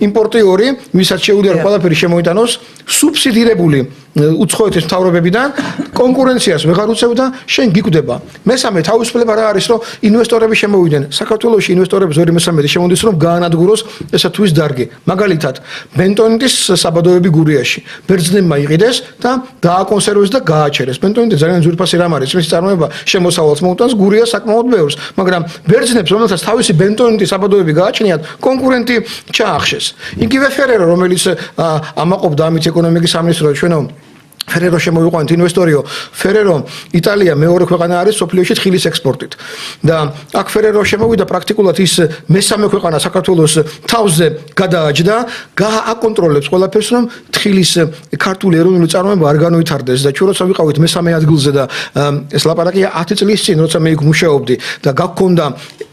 იმპორტიორი, ვისაც შეუძლია რომ ყველაფერი შემოიტანოს, სუბსიდირებული უცხოეთის მთავრობებიდან კონკურენციას ვეღარ უწევ და შენ გიკვდება. მესამე თავისუფლება რა არის, რომ ინვესტორები შემოვიდნენ. საქართველოში ინვესტორების 2/3 შემოდის, რომ გაანადგუროს ესა თვის დარგი. მაგალითად, ბენტონიტის საბადოები გურიაში. ბერძნებმა იყიდეს და დააკონსერვეს და გააჩერეს. ბენტონიტი ძალიან ძვირფასი რამ არის, მისი წარმოება შემოსავალს მოუტანს, გურია საკმაოდ ბევრს, მაგრამ ბერძნებს, რომელთაც თავისი ბენტონიტის საბადოები გააჩნიათ, კონკურენტი ჩაახშეს. იგივე ფერერო, რომელიც ამაყობდა ამით ეკონომიკის სამინისტროს, ჩვენო ფერერო შემოვიყვანეთ ინვესტორიო. ფერერო იტალია მეორე ქვეყანა არის სოფლიოში თხილის ექსპორტით. და აქ ფერერო შემოვიდა პრაქტიკულად ის მესამე ქვეყანა საქართველოს თავზე გადააჯდა, გააკონტროლებს ყველაფერს, რომ თხილის ქართული ეროვნული წარმოება არ განვითარდეს და ჩვენ როცა ვიყავით მესამე ადგილზე და ეს ლაპარაკია 10 წლის წინ, როცა მე იქ მუშაობდი და გაგქონდა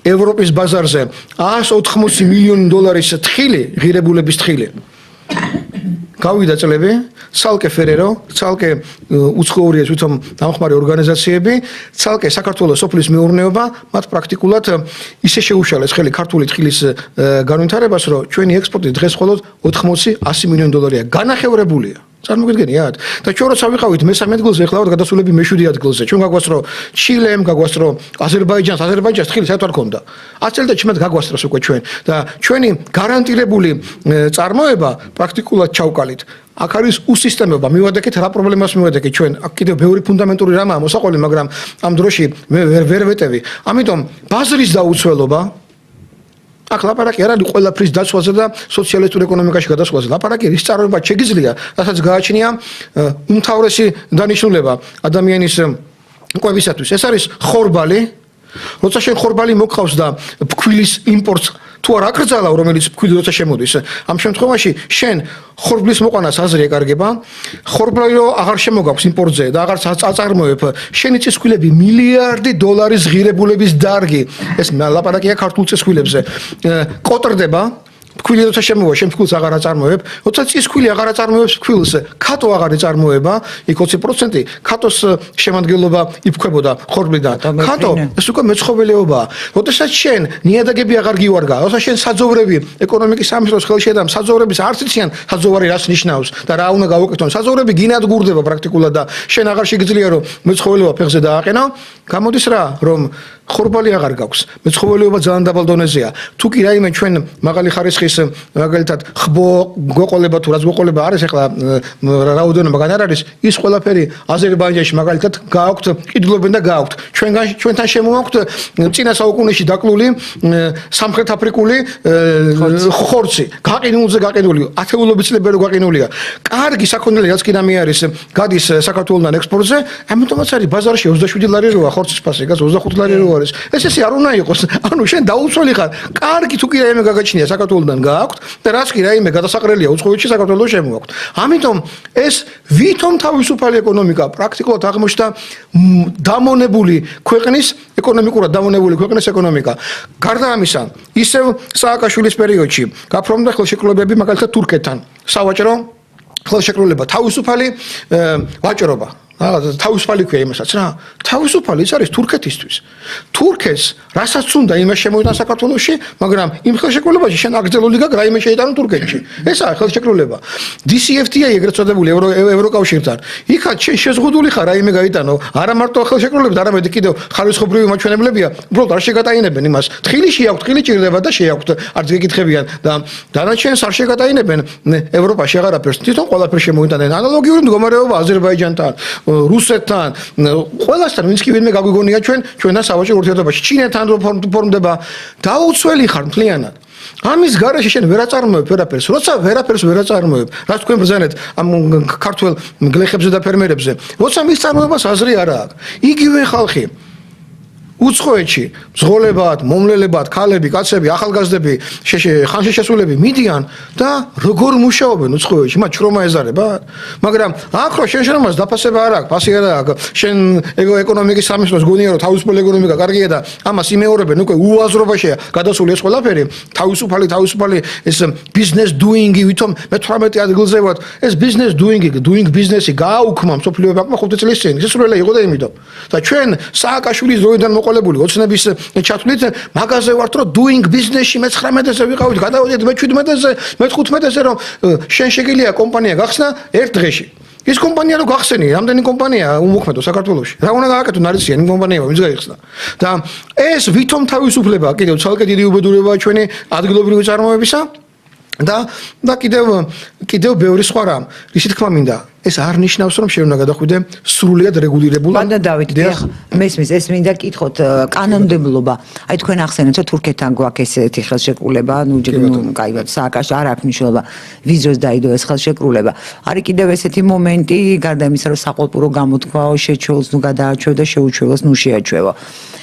ევროპის ბაზარზე 180 მილიონი დოლარის თხილი, ღირებულების თხილი. გავიდა წლები, ცალკე ფერერო, ცალკე უცხოური თვითონ დამხმარე ორგანიზაციები, ცალკე საქართველოს სოფლის მეურნეობა, მათ პრაქტიკულად ისე შეუშალეს ხელი ქართული თხილის განვითარებას, რომ ჩვენი ექსპორტი დღეს მხოლოდ 80-100 მილიონი დოლარია. განახევრებულია. წარმოგიდგენიათ? და ჩვენ როცა ვიყავით მესამე ადგილზე, ახლა ვართ გადასულები მე-7 ადგილზე. ჩვენ გაგვას რომ ჩილემ, გაგვას რომ აზერბაიჯანს თხილი საერთოდ არ ქონდა. 10 წელი და ჩიმად გაგვასწროს უკვე ჩვენ. და ჩვენი გარანტირებული წარმოება პრაქტიკულად ჩავკალით. აქ არის უსისტემობა. მივადექეთ რა პრობლემას მივადექეთ ჩვენ. აქ კიდევ ბევრი ფუნდამენტური რამაა მოსაყოლი, მაგრამ ამ დროში მე ვერ ვეტევი. ამიტომ ბაზრის დაუცველობა აქ ლაპარაკი არ არის ყველაფრის დაცვაზე და სოციალისტურ ეკონომიკაში გადასვლაზე. ლაპარაკი ის წარმოება შეგიძლია, რასაც გააჩნია უმთავრესი დანიშნულება ადამიანის კვებისათვის. ეს არის ხორბალი. როცა შენ ხორბალი მოგხავს და ფქვილის იმპორტს თუ არ აკრძალა, რომელიც ფქვილი როცა შემოდის, ამ შემთხვევაში შენ ხორბლის მოყვანას აზრი ეკარგება, ხორბალი რო აღარ შემოგაქვს იმპორტზე და აღარც აწარმოებ, შენი წისქვილები მილიარდი დოლარის ღირებულების დარგი, ეს ლაპარაკია ქართულ წისქვილებზე, კოტრდება. ფქვილი როცა შემოვა, შენ ფქვილს აღარ აწარმოებ, როცა წისქვილი აღარ აწარმოებს ფქვილს, კატო აღარ იწარმოება, იქ 20% კატოს შემადგენლობა იფქვებოდა ხორბლიდან. კატო ეს უკვე მეცხოველეობაა. როდესაც შენ ნიადაგები აღარ გივარგა, როცა შენ საძოვრები ეკონომიკის სამინისტროს ხელში და საძოვრების არც იციან საძოვარი რას ნიშნავს და რა უნდა გავაკეთონ. საძოვრები გინადგურდება პრაქტიკულად და შენ აღარ შეგიძლია რომ მეცხოველეობა ფეხზე დააყენო. გამოდის რა, რომ ხორბალი აღარ გაქვს. მეცხოველეობა ძალიან დაბალ დონეზეა. თუ კი რაიმე ჩვენ მაღალი ხარისხის მაგალითად ხბო გვეყოლება თუ რაც გვეყოლება არის ახლა რაოდენობაგან არ არის ის ყველაფერი აზერბაიჯანში მაგალითად გააქვთ, ყიდულობენ და გააქვთ. ჩვენთან შემოაქვთ წინა საუკუნეში დაკლული სამხრეთ აფრიკული ხორცი. გაყინულზე გაყინული, ათეულობით წლები რო გაყინულია. კარგი საქონელი რაც კი რამე არის, გადის საქართველოსთან ექსპორტზე, ამიტომაც არის ბაზარში 27 ლარი როა ხორცის ფასი, გას 25 ლარი როა. ეს ესე არ უნდა იყოს. ანუ შენ დაუცველი ხარ. კარგი თუ კი რაიმე გაგაჩნია საქართველოსთან გააქვთ და რაც კი რაიმე გადასაყრელია უცხოეთში საქართველოს შემოაქვთ. ამიტომ ეს ვითომ თავისუფალი ეკონომიკა პრაქტიკულად აღმოჩნდა დამონებული ქვეყნის ეკონომიკურად დამონებული ქვეყნის ეკონომიკა. გარდა ამისა, ისევ სააკაშვილის პერიოდში გაფორმდა ხელშეკრულებები მაგალითად თურქეთთან. სავაჭრო ხელშეკრულება, თავისუფალი ვაჭრობა. თავისუფალი ქვია იმასაც რა. თავისუფალი ის არის თურქეთისთვის. თურქეთს რასაც უნდა იმას შემოიტან საქართველოში, მაგრამ იმ ხელშეკრულებაში შენ აგრძელული გაქვს რაიმე შეიტანო თურქეთში. ესაა ხელშეკრულება. DCFTA ეგრეთ წოდებული ევროკავშირთან. იქაც შენ შეზღუდული ხარ რაიმე გაიტანო. არა მარტო ხელშეკრულებით, არამედ კიდევ ხარისხობრივი მაჩვენებლებია. უბრალოდ არ შეგატაინებენ იმას. თხილი შეაქვთ, თხილი ჭირდება და შეაქვთ. არც გეკითხებიან და დანარჩენს არ შეგატაინებენ ევროპაში აღარაფერს. თვითონ ყველაფერს შემოიტანენ. ანალოგიური მდგომარეობა აზერბაიჯანთან, რუსეთთან, ყველასთან, ვინც კი ვინმე გაგვიგონია ჩვენთან სავაჭრო ურთიერთობაში, ჩინეთთან რო ფორმდება, დაუცველი ხარ მთლიანად. ამის გარეშე შენ ვერ აწარმოებ ვერაფერს. როცა ვერაფერს ვერ აწარმოებ, რაც თქვენ ბრძანეთ ამ ქართველ გლეხებზე და ფერმერებზე, როცა მის წარმოებას აზრი არ აქვს. იგივე ხალხი უცხოეთში მძღოლებად, მომლელებად, ქალები, კაცები, ახალგაზრდები, ხანშესასულები მიდიან და როგორ მუშაობენ უცხოეთში, მათ შრომა ეზარებათ. მაგრამ აქ რო შენ შრომას დაფასება არ აქვს, ფასი არ აქვს, შენ ეკონომიკის სამინისტროს გონია რომ თავისუფალი ეკონომიკა კარგია და ამას იმეორებენ, უკვე უაზრობაშია გადასული ეს ყველაფერი, თავისუფალი ეს business doing-ი ვითომ მე-18 ადგილზე ვართ, ეს business doing business-ი გააუქმა მსოფლიო ბანკმა 5 წლის წინ. შესრულება იყო და იმიტომ. და ჩვენ სააკაშვილის დროიდან ოცნების ჩათვლით მაგაზე ვართ რომ doing business-ში მე-19-ზე ვიყავით, გადავედით მე-17-ზე, მე-15-ზე რომ შენ შეგიძლია კომპანია გახსნა ერთ დღეში. ის კომპანია რო გახსენი, რამდენი კომპანია უმოქმედო საქართველოში. რა უნდა გააკეთონ არიციან კომპანიებმა, ვინც გაიხსნა. და ეს ვითომ თავისუფლება კიდევ ცალკე დიდი უბედურებაა ჩვენი ადგილობრივი წარმოებისა და კიდევ ბევრი სხვა რამ. ისი თქმა მინდა, ეს არ ნიშნავს რომ შენ უნდა გადახვიდე სრულიად რეგულირებულ. ბანდა დავით, მესმის ეს მინდა კითხოთ კანონმდებლობა. აი თქვენ ახსენეთ რომ თურქეთთან გვაქვს ესეთი ხელშეკრულება, კაიბად სააკაში არ აქვს მნიშვნელობა ვიზროს დაიდო ეს ხელშეკრულება. არის კიდევ ესეთი მომენტი, გარდა იმისა რომ საყოველთაო გამოთქვაო, შეჩვეულს ნუ გადააჩვევ და შეუჩვევოს ნუ შეაჩვევო.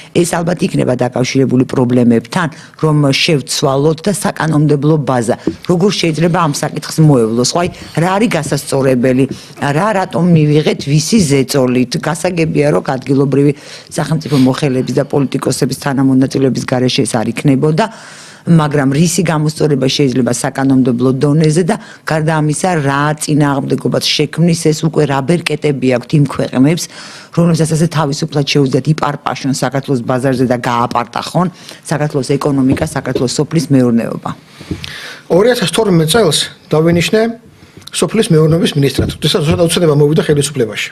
ეს ალბათ იქნება დაკავშირებული პრობლემებთან, რომ შევცვალოთ და საკანონმდებლო ბაზა. როგორ შეიძლება ამ საკითხს მოევლოს? ხო, აი რა არის გასასწორებელი? რატომ მივიღეთ ვისი ზეწოლით? გასაგებია რომ ადგილობრივი სახელმწიფო მოხელეების და პოლიტიკოსების თანამონაწილეობის გარეშე ეს არ იქნებოდა. მაგრამ რისი გამოსწორება შეიძლება საკანონმდებლო დონეზე და გარდა ამისა რა წინააღმდეგობაც შექმნის ეს უკვე რა ბერკეტები აქვთ იმ ქვეყნებს რომელსაც ასე თავისუფლად შეუძლიათ იპარპაშონ საქართველოს ბაზარზე და გააპარტახონ საქართველოს ეკონომიკა, საქართველოს სოფლის მეურნეობა. 2012 წელს დავინიშნე სოფლის მეურნეობის მინისტრად. თუმცა უცნობა მოვიდა ხელისუფლებაში.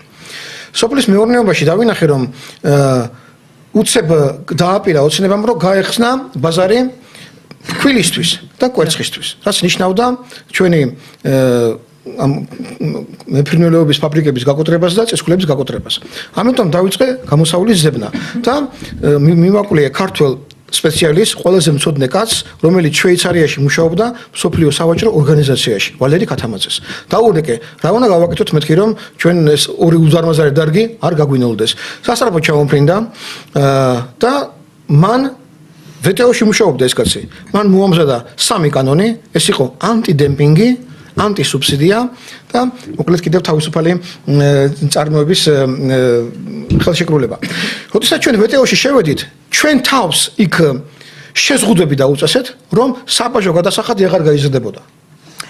სოფლის მეურნეობაში დავინახე რომ უცებ დააპირა ოცნებამ რომ გაეხსნა ბაზარი ფქვილისთვის და კვერცხისთვის. რაც ნიშნავდა ჩვენი მეფრინველეობის ფაბრიკების გაკოტრებას და წისქვილების გაკოტრებას. ამიტომ დავიწყე გამოსავლის ზებნა და მიმაკვლიე ქართველ სპეციალისტ, ყველაზე მცოდნე კაცს, რომელიც შვეიცარიაში მუშაობდა სოფლიო სავაჭრო ორგანიზაციაში, ვალერი ქათამაძეს. დაურეკე, რა უნდა გავაკეთოთ მეთქი, რომ ჩვენ ეს ორი უზარმაზარი დარგი არ გაგვინოლდეს. სასწრაფოდ ჩამომფრინდა და მან ვეტეოში მუშაობდა ეს კაცი. მან მოამზადა 3 კანონი, ეს იყო ანტიდემპინგი, ანტისუბსიდია და მოკლედ კიდევ თავისუფალი წარმოების ხელშეკრულება. როდესაც ჩვენ ვეტეოში შევედით, ჩვენ თავს იქ შეზღუდვები დაუწესეთ, რომ საბაჟო გადასახადი აღარ გაიზრდებოდა.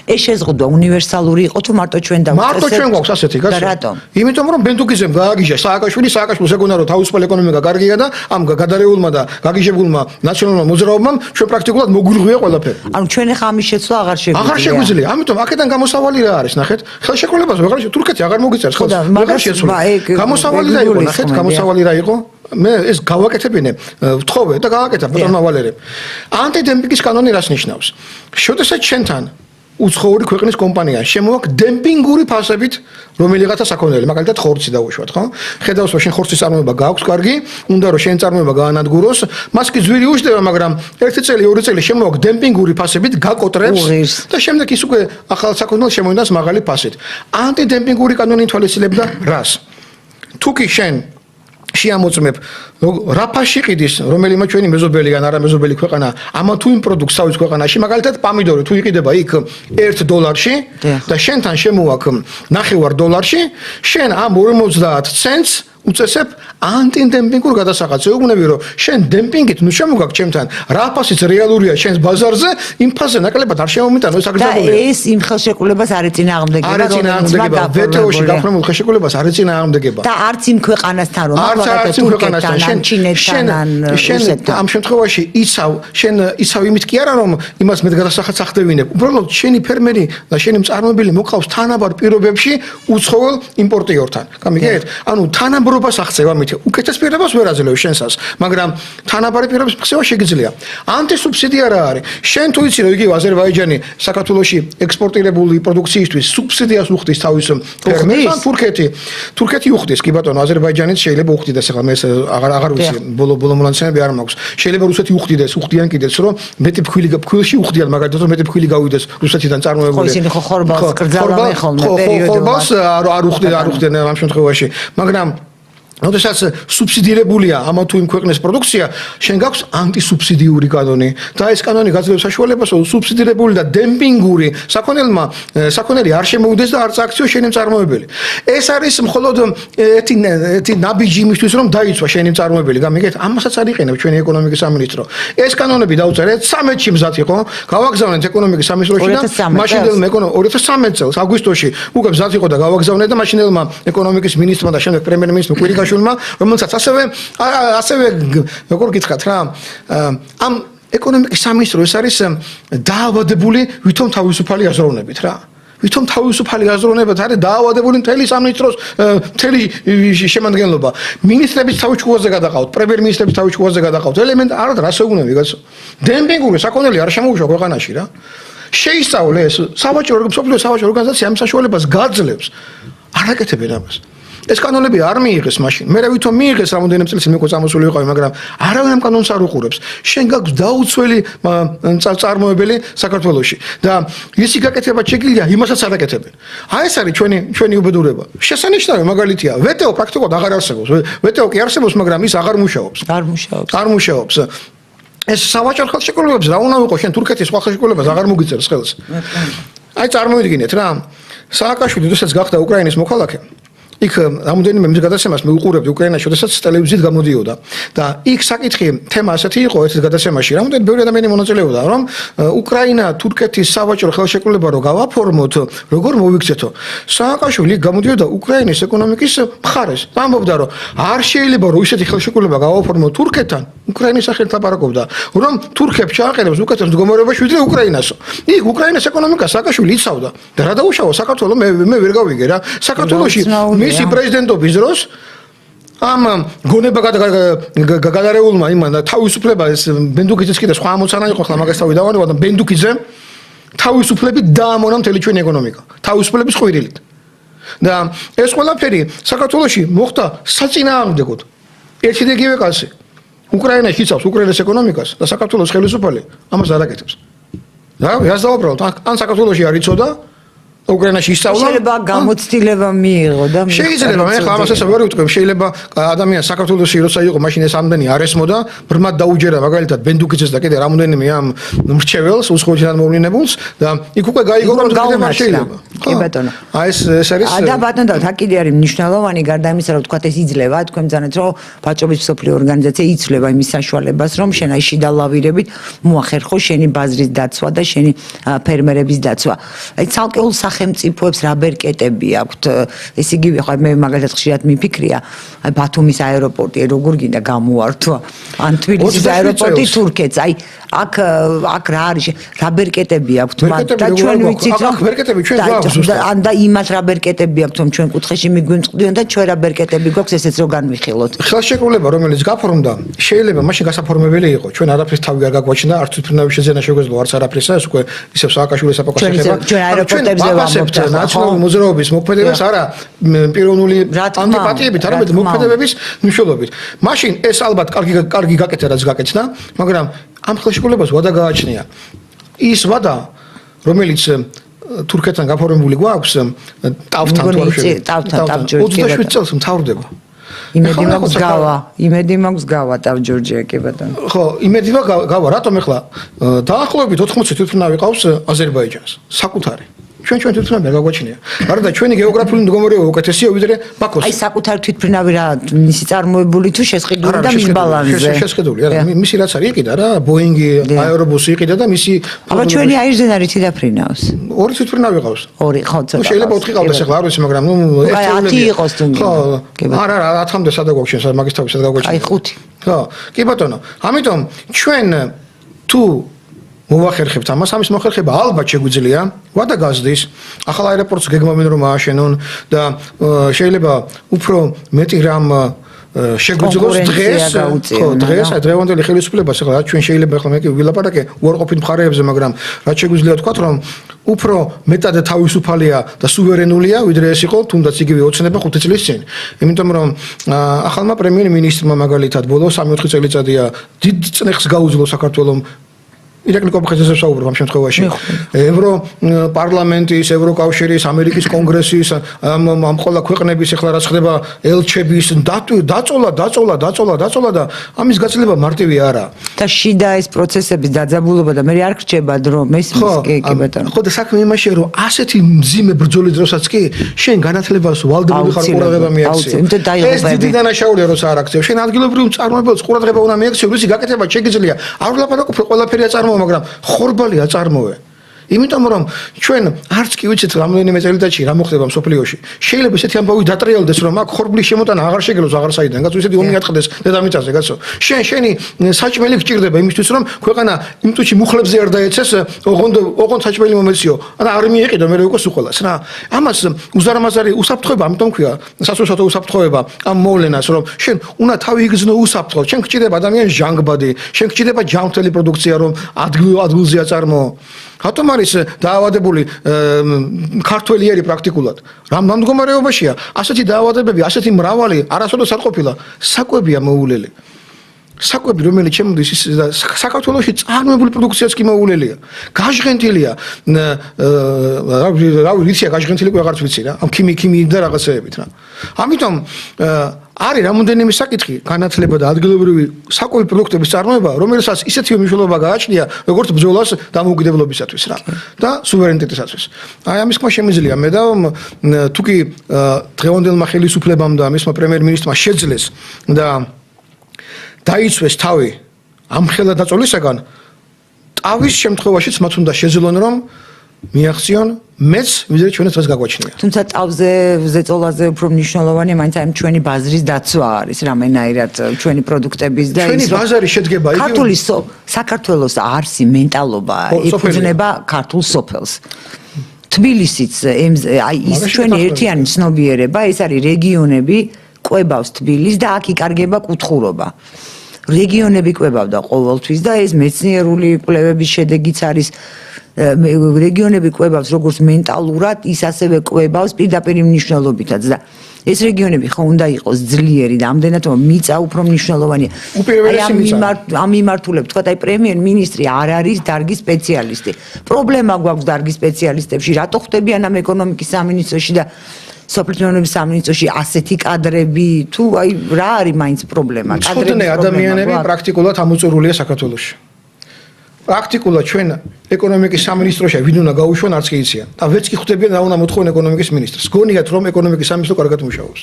ეს შეზღუდვა უნივერსალური იყო თუ მარტო ჩვენ დავუწესეთ? მარტო ჩვენ გვაქვს ასეთი, გასა. და რატომ? იმიტომ რომ ბენდუკიზემ გააგიჟა სააკაშვილს ეგონა რომ თავისუფალი ეკონომიკა კარგია და ამ გადარეულმა და გაგიჟებულმა ნაციონალურმა მოძრაობამ ჩვენ პრაქტიკულად მოგვირღვია ყველაფერი. ანუ ჩვენ ახლა ამის შეცვლა აღარ შეგვიძლია. აღარ შეგვიძლია. ამიტომ აქედან გამოსავალი რა არის, ნახეთ? ხელშეკრულებას ვეღარ თურქეთი აღარ მოგიწერს ხელს. ვეღარ შეცვლა. გამოსავალი რა იყო, ნახეთ, გამოსავალი რა იყო? მე ეს გავაკეთებინე, ვთხოვე და გავაკეთა ბატონმა ვალერემ. ანტიდემპინგის კანონი რას ნიშნავს? შესაძლოა ჩვენთან უცხოური ქვეყნის კომპანია შემოაქვს დემპინგური ფასებით რომელიღათა საქონელი, მაგალითად ხორცი დაუშვათ, ხო? ხედავს რომ შენ ხორცის წარმოება გააქვს კარგი, უნდა რომ შენ წარმოება გაანადგუროს, მას კი ძვირი უჯდება, მაგრამ 1 წელი, 2 წელი შემოაქვს დემპინგური ფასებით გაკოტრებს და შემდეგ ის უკვე ახალ საქონელს შემოინდას მაღალი ფასით. ანტიდემპინგური კანონი თვალისწინებდა რას? თუ კი შენ შეამოწმებ რა ფასში ყიდის რომელიმე ჩვენი მეზობელი ან არამეზობელი ქვეყანა ამა თუ იმ პროდუქტს თავის ქვეყანაში მაგალითად პამიდორი თუ იყიდება იქ $1 და შენთან შემოაქვს $9 შენ ამ 50 ცენტს უწესებ ანტიდემპინგურ გადასახადს. ეუბნები რომ შენ დემპინგით ნუ შემოგაქვს ჩემთან რა ფასიც რეალურია შენს ბაზარზე იმ ფასზე ნაკლებად არ შემომიტანო ეს აგრძელებულია. და ეს იმ ხელშეკრულებას არ ეწინააღმდეგება. არ ეწინააღმდეგება. ვეტეოში გაფორმებულ ხელშეკრულებას არ ეწინააღმდეგება. და არც იმ ქვეყანასთან რომ არც იმ ქვეყანასთან შენ ამ შემთხვევაში შენ იცავ იმით კი არა რომ იმას მეტ გადასახადს ახდევინებ. უბრალოდ შენი ფერმერი და შენი მწარმოებელი მოყავს თანაბარ პირობებში უცხოელ იმპორტიორთან. გამიგეთ? ანუ თანაბრობას აღწევა მით უკეთეს პირობას ვერ აძლევს შენსას, მაგრამ თანაბარი პირობის ხსევა შეგიძლია. ანტისუბსიდია რა არის? შენ თუ იცი რომ იგივე აზერბაიჯანი საქართველოში ექსპორტირებული პროდუქციისთვის სუბსიდიას უხდის თავის ფერმერს, თურქეთი უხდის, კი ბატონო, აზერბაიჯანიც შეიძლება უხდიდეს, ახლა მე აღარ ვიცი, ბოლო მონაცემები არ მაქვს. შეიძლება რუსეთი უხდიან კიდეც, რომ მეტი ფქვილში უხდიან, მაგალითად, რომ მეტი ფქვილი გავიდეს რუსეთიდან წარმოებული. ხო, ისინი ხო ხორბალს კრძალავენ ხოლმე პერიოდულად. ხორბალს არ უხდიან ამ შემთხვევაში, მაგრამ როდესაც სუბსიდირებულია ამა თუ იმ ქვეყნის პროდუქცია, შენ გაქვს ანტისუბსიდიური კანონი და ეს კანონი გაძლევს საშუალებას, რომ სუბსიდირებული და დემპინგური საქონელი არ შემოვიდეს და არ წააქციოს შენი მწარმოებელი. ეს არის მხოლოდ ერთი ნაბიჯი იმისთვის, რომ დაიცვა შენი მწარმოებელი, გამიგეთ? ამასაც არ იყენებს ჩვენი ეკონომიკის სამინისტრო. ეს კანონები დავწერეთ 13-ში მზად იყო, გავაგზავნეთ ეკონომიკის სამინისტროში და მაშინდელმა 2013 წელს აგვისტოში უკვე მზად იყო და გავაგზავნეთ და მაშინდელმა ეკონომიკის მინისტრმა და შემდეგ პრემიერ-მინისტრმა რომელსაც ასევე როგორ გითხრათ რა ამ ეკონომიკის სამინისტრო ეს არის დაავადებული ვითომ თავისუფალი აზროვნებით რა ვითომ თავისუფალი აზროვნებით არის დაავადებული მთელი სამინისტროს მთელი შემადგენლობა მინისტრების თავის ჩუქურზე გადაყავთ პრემიერ-მინისტრების თავის ჩუქურზე გადაყავთ ელემენტ არა რას ეუბნები კაცო დემპინგური საქონელი არ შემოუშვა ქვეყანაში რა შეისწავლე ეს სავაჭრო ორგანიზაცია ამ საშუალებას გაძლევს არ აკეთებენ ამას ეს კანონები არ მიიღეს მაშინ. მე ვითომ მიიღეს რამოდენიმე წელს იმექო წამოსული ვიყავი, მაგრამ არავინ ამ კანონს არ უყურებს. შენ გაქვს დაუცველი წარმოებელი საქართველოში და ისი გაკეთება შეგიძლია, იმასაც არ აკეთებენ. აი ეს არის ჩვენი უბედურება. შესანიშნავი მაგალითია, ვეტეო პრაქტიკულად აღარ არსებობს. ვეტეო კი არსებობს, მაგრამ ის აღარ მუშაობს. არ მუშაობს. ეს სავაჭრო ხელშეკრულებებს რა უნდა ვიყო შენ თურქეთის სხვა ხელშეკრულებას აღარ მოგიწერს ხელს. აი წარმოვიდგინეთ რა. სააკაშვილი როდესაც გახდა უკრაინის მოქალაქე იქ რამოდენიმე მის გადაცემას მე უყურებდი უკრაინაში, შესაძაც ტელევიზიით გამოდიოდა და იქ საკითხი თემა ასეთი იყო ერთ გადაცემაში, რამოდენიმე ბევრი ადამიანი მონაწილეობდა, რომ უკრაინა თურქეთის სავაჭრო ხელშეკრულება რო გავაფორმოთ, როგორ მოვიქცეთო. სააკაშვილი გამოდიოდა უკრაინის ეკონომიკის მხარეს. ამბობდა, რომ არ შეიძლება რომ ისეთი ხელშეკრულება გავაფორმოთ თურქეთთან, უკრაინის სახელით ლაპარაკობდა, რომ თურქებს ჩააყენებს უკეთეს მდგომარეობაში ვიდრე უკრაინასო. იქ უკრაინის ეკონომიკა სააკაშვილი იცავდა და რა დაუშავა საქართველოს მე ვერ გავიგე რა. საქართველოში მისი პრეზიდენტობის დროს ამ გონება გადარეულმა იმან თავისუფლება ეს ბენდუკიძეს კიდე სხვა ამოცანა იყო ხლა მაგას თავი დავანებო და ბენდუკიძე თავისუფლებით დაამონა მთელი ჩვენი ეკონომიკა თავისუფლების ყვირილით და ეს ყველაფერი საქართველოში მოხდა საწინააღმდეგოდ ერთი და იგივე კაცი უკრაინაში იცავს უკრაინის ეკონომიკას და საქართველოს ხელისუფალი ამას არ აკეთებს. რა, რას დავუბრალოთ? ან საქართველოში არ იცოდა უკრაინაში ისწავლა. შეიძლება გამოცდილება მიიღო და შეიძლება მე ხა ამას ასე ვერ ვიტყვი, შეიძლება ადამიანს საქართველოში როცა იყო მაშინ ეს ამდენი არ ესმოდა, ბრმად დაუჯერა მაგალითად ბენდუკიძეს და კიდე რამოდენიმე ამ მრჩეველს, უცხოეთიდან მოვლინებულს და იქ უკვე გაიგო რომ შეიძლება. კი ბატონო. აი ეს არის და ბატონო და აქ კიდე არის მნიშვნელოვანი გარდა იმისა რომ თქვა ეს იძლევა თქვენ ბრძანეთ რომ ვაჭრობის მსოფლიო ორგანიზაცია იძლევა იმის საშუალებას რომ შენ აი შიდა ლავირებით მოახერხო შენი ბაზრის დაცვა და შენი ფერმერების დაცვა. აი ცალკეულ სახელმწიფოებს რა ბერკეტები აქვთ ეს იგივე ხო მე მაგალითად ხშირად მიფიქრია აი ბათუმის აეროპორტი როგორ გინდა გამოართვა ან თბილისის აეროპორტი თურქეთს აი აქ რა არის რა ბერკეტები აქვთ მათ და ჩვენ ვიცით რომ ბერკეტები ჩვენ გვაქვს ან და იმას რა ბერკეტები აქვთ რომ ჩვენ კუთხეში მიგვიმწყდიან და ჩვენ რა ბერკეტები გვაქვს ესეც რო განვიხილოთ ხელშეკრულება რომელიც გაფორმდა შეიძლება მაშინ გასაფორმებელი იყო ჩვენ არაფერს თავი არ გაგვაჩნდა არც თვითმფრინავის შეძენა შეგვეძლო არც არაფრისა ეს უკვე ისევ სააკაშვილის აპოკაშეხება ჩვენ აეროპორტებზე ვამბობთ ნაციონალური მოძრაობის მოქმედებას არა პიროვნული ანტიპათიებით არამედ მოქმედებების მნიშვნელობით მაშინ ეს ალბათ კარგი გაკეთა რაც გაკეთდა მაგრამ ამ ხელშეკრულებას ვადა გააჩნია ის ვადა რომელიც თურქეთთან გაფორმებული გვაქვს ტავთან თუ არ შეიძლება 27 წელს მთავრდება იმედი მაქვს გავა ტავ-ჯორჯია კი ბატონო ხო იმედი გავა რატომ ახლა დაახლოებით 80 თვითმფრინავი ყავს აზერბაიჯანს საკუთარი ჩვენ თვითმფრინავი გაგვაჩნია გარდა ჩვენი გეოგრაფიული მდგომარეობა უკეთესია ვიდრე ბაქოს აი საკუთარი თვითმფრინავი რა მისი წარმოებული თუ შესყიდული და მის ბალანსზე შესყიდული არა მისი რაც არის იყიდა რა ბოინგი აერობუსი იყიდა და მისი აბა ჩვენი აირზენ არის თვითმფრინავს ორი თვითმფრინავი ყავს ორი ხო ცოტა შეიძლება 4 ყავდეს ახლა არ ვიცი მაგრამ ნუ ერთი იყოს თუნდაც არა 10-მდე სადა გვაქვს ჩვენ მაგის თავი სადა გვაქვს აი 5 ხო კი ბატონო ამიტომ ჩვენ თუ მოვახერხებთ ამის მოხერხება ალბათ შეგვიძლია ვადა გაზდის ახალ აეროპორტს გეგმავენ რომ ააშენონ და შეიძლება უფრო მეტი რამ შეგვიძლიოს დღეს დღევანდელი ხელისუფლებას ახლა ჩვენ შეიძლება ახლა მე ვილაპარაკე უარყოფით მხარეებზე მაგრამ რაც შეგვიძლია თქვათ რომ უფრო მეტად თავისუფალია და სუვერენულია ვიდრე ეს იყო თუნდაც იგივე ოცნება 5 წლის წინ იმიტომ რომ ახალმა პრემიერ-მინისტრმა მაგალითად ბოლო 3-4 წელიწადია დიდ წნეხს გაუძლო საქართველოს ირაკლი კობხეძეზე საუბრობ ამ შემთხვევაში ევროპარლამენტის, ევროკავშირის, ამერიკის კონგრესის ამ ყველა ქვეყნების ახლა რაც ხდება ელჩების დაწოლა და ამის გაცილება მარტივი არა. და შიდა ეს პროცესების დაძაბულობა და მე არ გრჩება დრო მესმის კი ბატონო. ხო და საქმე იმაშია რომ ასეთი მძიმე ბრძოლის დროსაც კი შენ განათლებას ვალდებული ხარ ყურადღება მიაქცევ. ეს დიდი დანაშაულია როცა არ აქცევ. შენ ადგილობრივ მწარმოებელს ყურადღება უნდა მიაქცევ, ვისი გაკეთება შეგიძლია. არ ვლაპარაკობ ყველაფერია მაგრამ ხორბალია წარმოე. იმიტომ რომ ჩვენ არც კი ვიცით რამდენიმე წელიწადში რა მოხდება მსოფლიოში. შეიძლება ესეთი ამბავი დატრიალდეს რომ აქ ხორბლის შემოტანა აღარ შეგელოს აღარ საიდან. კაცო ისეთი ომი ატყდეს დედამიწაზე კაცო. შენი საჭმელი გჭირდება იმისთვის რომ ქვეყანა იმ წუთში მუხლებზე არ დაეცეს ოღონდ საჭმელი მომეციო. და არ მიეყიდო მე როგორ სუყოლას რა. ამას უზარმაზარი უსაფრთხოება ამიტომ ქვია სასოშალო უსაფრთხოება ამ მოვლენას რომ შენ უნდა თავი იგრძნო უსაფრთხო. შენ გჭირდება ადამიანის ჟანგბადი, შენ გჭირდება ჯანმრთელი პროდუქცია რომ ადგილზე აწარმოო. რატომ არის დაავადებული ქართველიერი პრაქტიკულად? რამ მდგომარეობაშია? ასეთი დაავადებები, ასეთი მრავალი არასოდეს არ ყოფილა. საკვებია მოულელი. საკვები რომელიც შემოდის ის საქართველოში წარმოებული პროდუქციაც კი მოულელია. გაჟღენთილია. რა ვიცია გაჟღენთილი ყველგარც ვიცი რა. ამ ქიმიით და რაღაცეებით რა. ამიტომ არის რამოდენიმე საკითხი განათლება და ადგილობრივი საკვები პროდუქტების წარმოება, რომელსაც ისეთი მნიშვნელობა გააჩნია, როგორც ბრძოლას დამოუკიდებლობისათვის რა და სუვერენიტეტისათვის. აი ამის თქმა შემიძლია მე და თუკი დღევანდელმა ხელისუფლებამ და მისმა პრემიერ-მინისტრმა შეძლეს და დაიცვეს თავი ამ ხელადაწოლისაგან, ტავის შემთხვევაშიც მათ უნდა შეძლონ რომ მიაღწიონ მეც ვიდრე ჩვენს დღეს გაგვაჩნია. თუმცა ტავზე ზეწოლაზე უფრო მნიშვნელოვანი მაინც ამ ჩვენი ბაზრის დაცვა არის რამენაირად ჩვენი პროდუქტების და ჩვენი ბაზარი შედგება იგივე ქართული საქართველოს არსი მენტალობა ეფუძნება ქართულ სოფელს. თბილისიც აი ის ჩვენი ერთიანი ცნობიერება ეს არის რეგიონები ყვებავს თბილისს და აქ იკარგება კუთხურობა. რეგიონები ყვებავდა ყოველთვის და ეს მეცნიერული კვლევების შედეგიც არის რეგიონები კვებავს როგორც მენტალურად, ის ასევე კვებავს პირდაპირ მნიშვნელობითაც და ეს რეგიონები ხო უნდა იყოს ძლიერი და ამდენად მიწა უფრო მნიშვნელოვანია. უპირველესი მიწა. ამ მიმართულებით თქვა, აი პრემიერ-მინისტრი არ არის დარგის სპეციალისტი. პრობლემა გვაქვს დარგის სპეციალისტებში, რატო ხდებიან ამ ეკონომიკის სამინისტროში და სოფლის მეურნეობის სამინისტროში ასეთი კადრები, თუ აი რა არის მაინც პრობლემა? მწოდნე ადამიანები პრაქტიკულად ამოწურულია საქართველოში. პრაქტიკულად ჩვენ ეკონომიკის სამინისტროში ვინ უნდა გაუშვან არც კი იციან და ვერც კი ხვდებიან რა უნდა მოთხოვენ ეკონომიკის მინისტრს. გონიათ რომ ეკონომიკის სამინისტრო კარგად მუშაობს.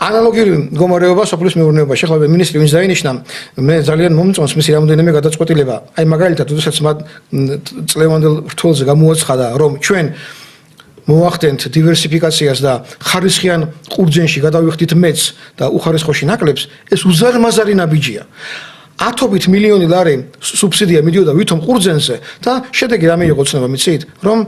ანალოგიური მდგომარეობა სოფლის მეურნეობაში. ახლა მინისტრი ვინც დაინიშნა, მე ძალიან მომწონს მისი რამოდენიმე გადაწყვეტილება. აი მაგალითად, როდესაც მათ წლევანდელ რთულზე გამოაცხადა, რომ ჩვენ მოახდენთ დივერსიფიკაციას და ხარისხიან ყურძენში გადავიხდით მეც და უხარისხოში ნაკლებს, ეს უზარმაზარი ნაბიჯია. 10 მილიონი ლარი სუბსიდია მიდიოდა ვითომ ყურძენზე და შედეგი რამე იყო ცნობა მიცით, რომ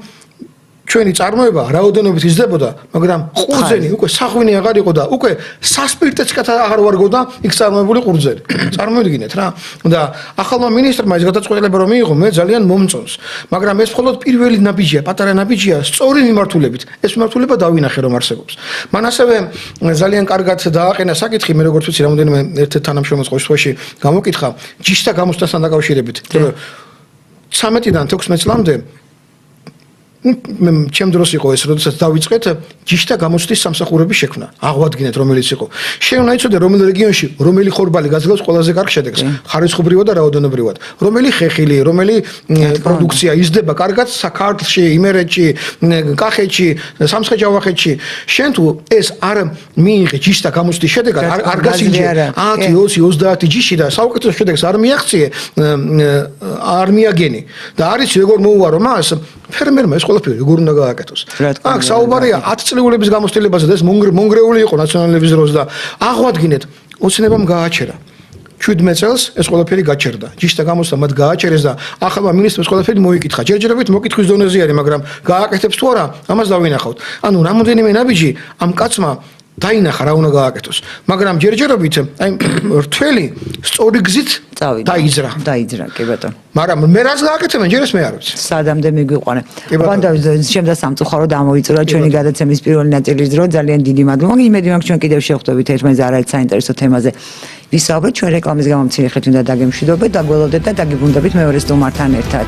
ჩვენი წარმოება რაოდენობით იზრდებოდა, მაგრამ ყურძენი უკვე საღვინე აღარ იყო და უკვე სასპირტეც აღარ ვარგოდა იქ წარმოებული ყურძენი. წარმოიდგინეთ რა. და ახალმა მინისტრმა ეს გადაწყვეტილება რომ მიიღო, მე ძალიან მომწონს. მაგრამ ეს მხოლოდ პირველი ნაბიჯია, პატარა ნაბიჯია, სწორი მიმართულებით. ეს მიმართულება დავინახე რომ არსებობს. მან ასევე ძალიან კარგად დააყენა საკითხი, მე როგორც ვიცი, რამოდენიმე ერთ თანამშრომელს ყოველთვის გამოკითხა ჯიშთა გამოსვლასთან დაკავშირებით. 13-დან 16 წლამდე ჩემ დროს იყო ეს, როდესაც დავიწყეთ ჯიშთა გამოცდის სამსახურების შექმნა. აღვადგინეთ რომელიც იყო. შეიძლება იცოდე რომელ რეგიონში რომელი ხორბალი გაძლევს ყველაზე კარგ შედეგს, ხარისხობრივად და რაოდენობრივად. რომელი ხეხილი, რომელი პროდუქცია იზრდება კარგად საქართველოში, იმერეთში, კახეთში, სამცხე-ჯავახეთში. შენ თუ ეს არ მიიღე ჯიშთა გამოცდის შედეგად, არ გასინჯე 10, 20, 30 ჯიში და საუკეთესო შედეგს არ მიაღწიე, არ მიაგენი. და არის როგორ მოუარო მას ფერმერმა ეს ყველაფერი როგორ უნდა გააკეთოს. აქ საუბარია 10 წლეულების გამოცდილებაზე და ეს მონგრეული იყო ნაციონალების დროს და აღვადგინეთ, ოცნებამ გააჩერა. 17 წელს ეს ყველაფერი გაჩერდა. ჯიშთა გამოცდა მათ გააჩერეს და ახალმა მინისტრს ყველაფერი მოიკითხა. ჯერჯერობით მოკითხვის დონეზე არის, მაგრამ გააკეთებს თუ არა, ამას დავინახავთ. ანუ რამოდენიმე ნაბიჯი ამ კაცმა დაინახა რა უნდა გააკეთოს. მაგრამ ჯერჯერობით აი რთველი სწორი გზით დაიძრა, კი ბატონო. მაგრამ მე რაც გააკეთებენ, ჯერ ეს მე არ ვიცი. სადამდე მიგვიყვანე. ბანდა შემდა სამწუხარო დამოიწურა ჩვენი გადაცემის პირველი ნაწილის დრო. ძალიან დიდი მადლობა. იმედი მაქვს ჩვენ კიდევ შევხვდებით ერთმანეთს არაერთ საინტერესო თემაზე. ვისაუბრეთ, ჩვენ რეკლამის გამო მცირე ხნით უნდა დაგემშვიდობეთ, დაგველოდეთ და დაგიბრუნდებით მეორე სტუმართან ერთად.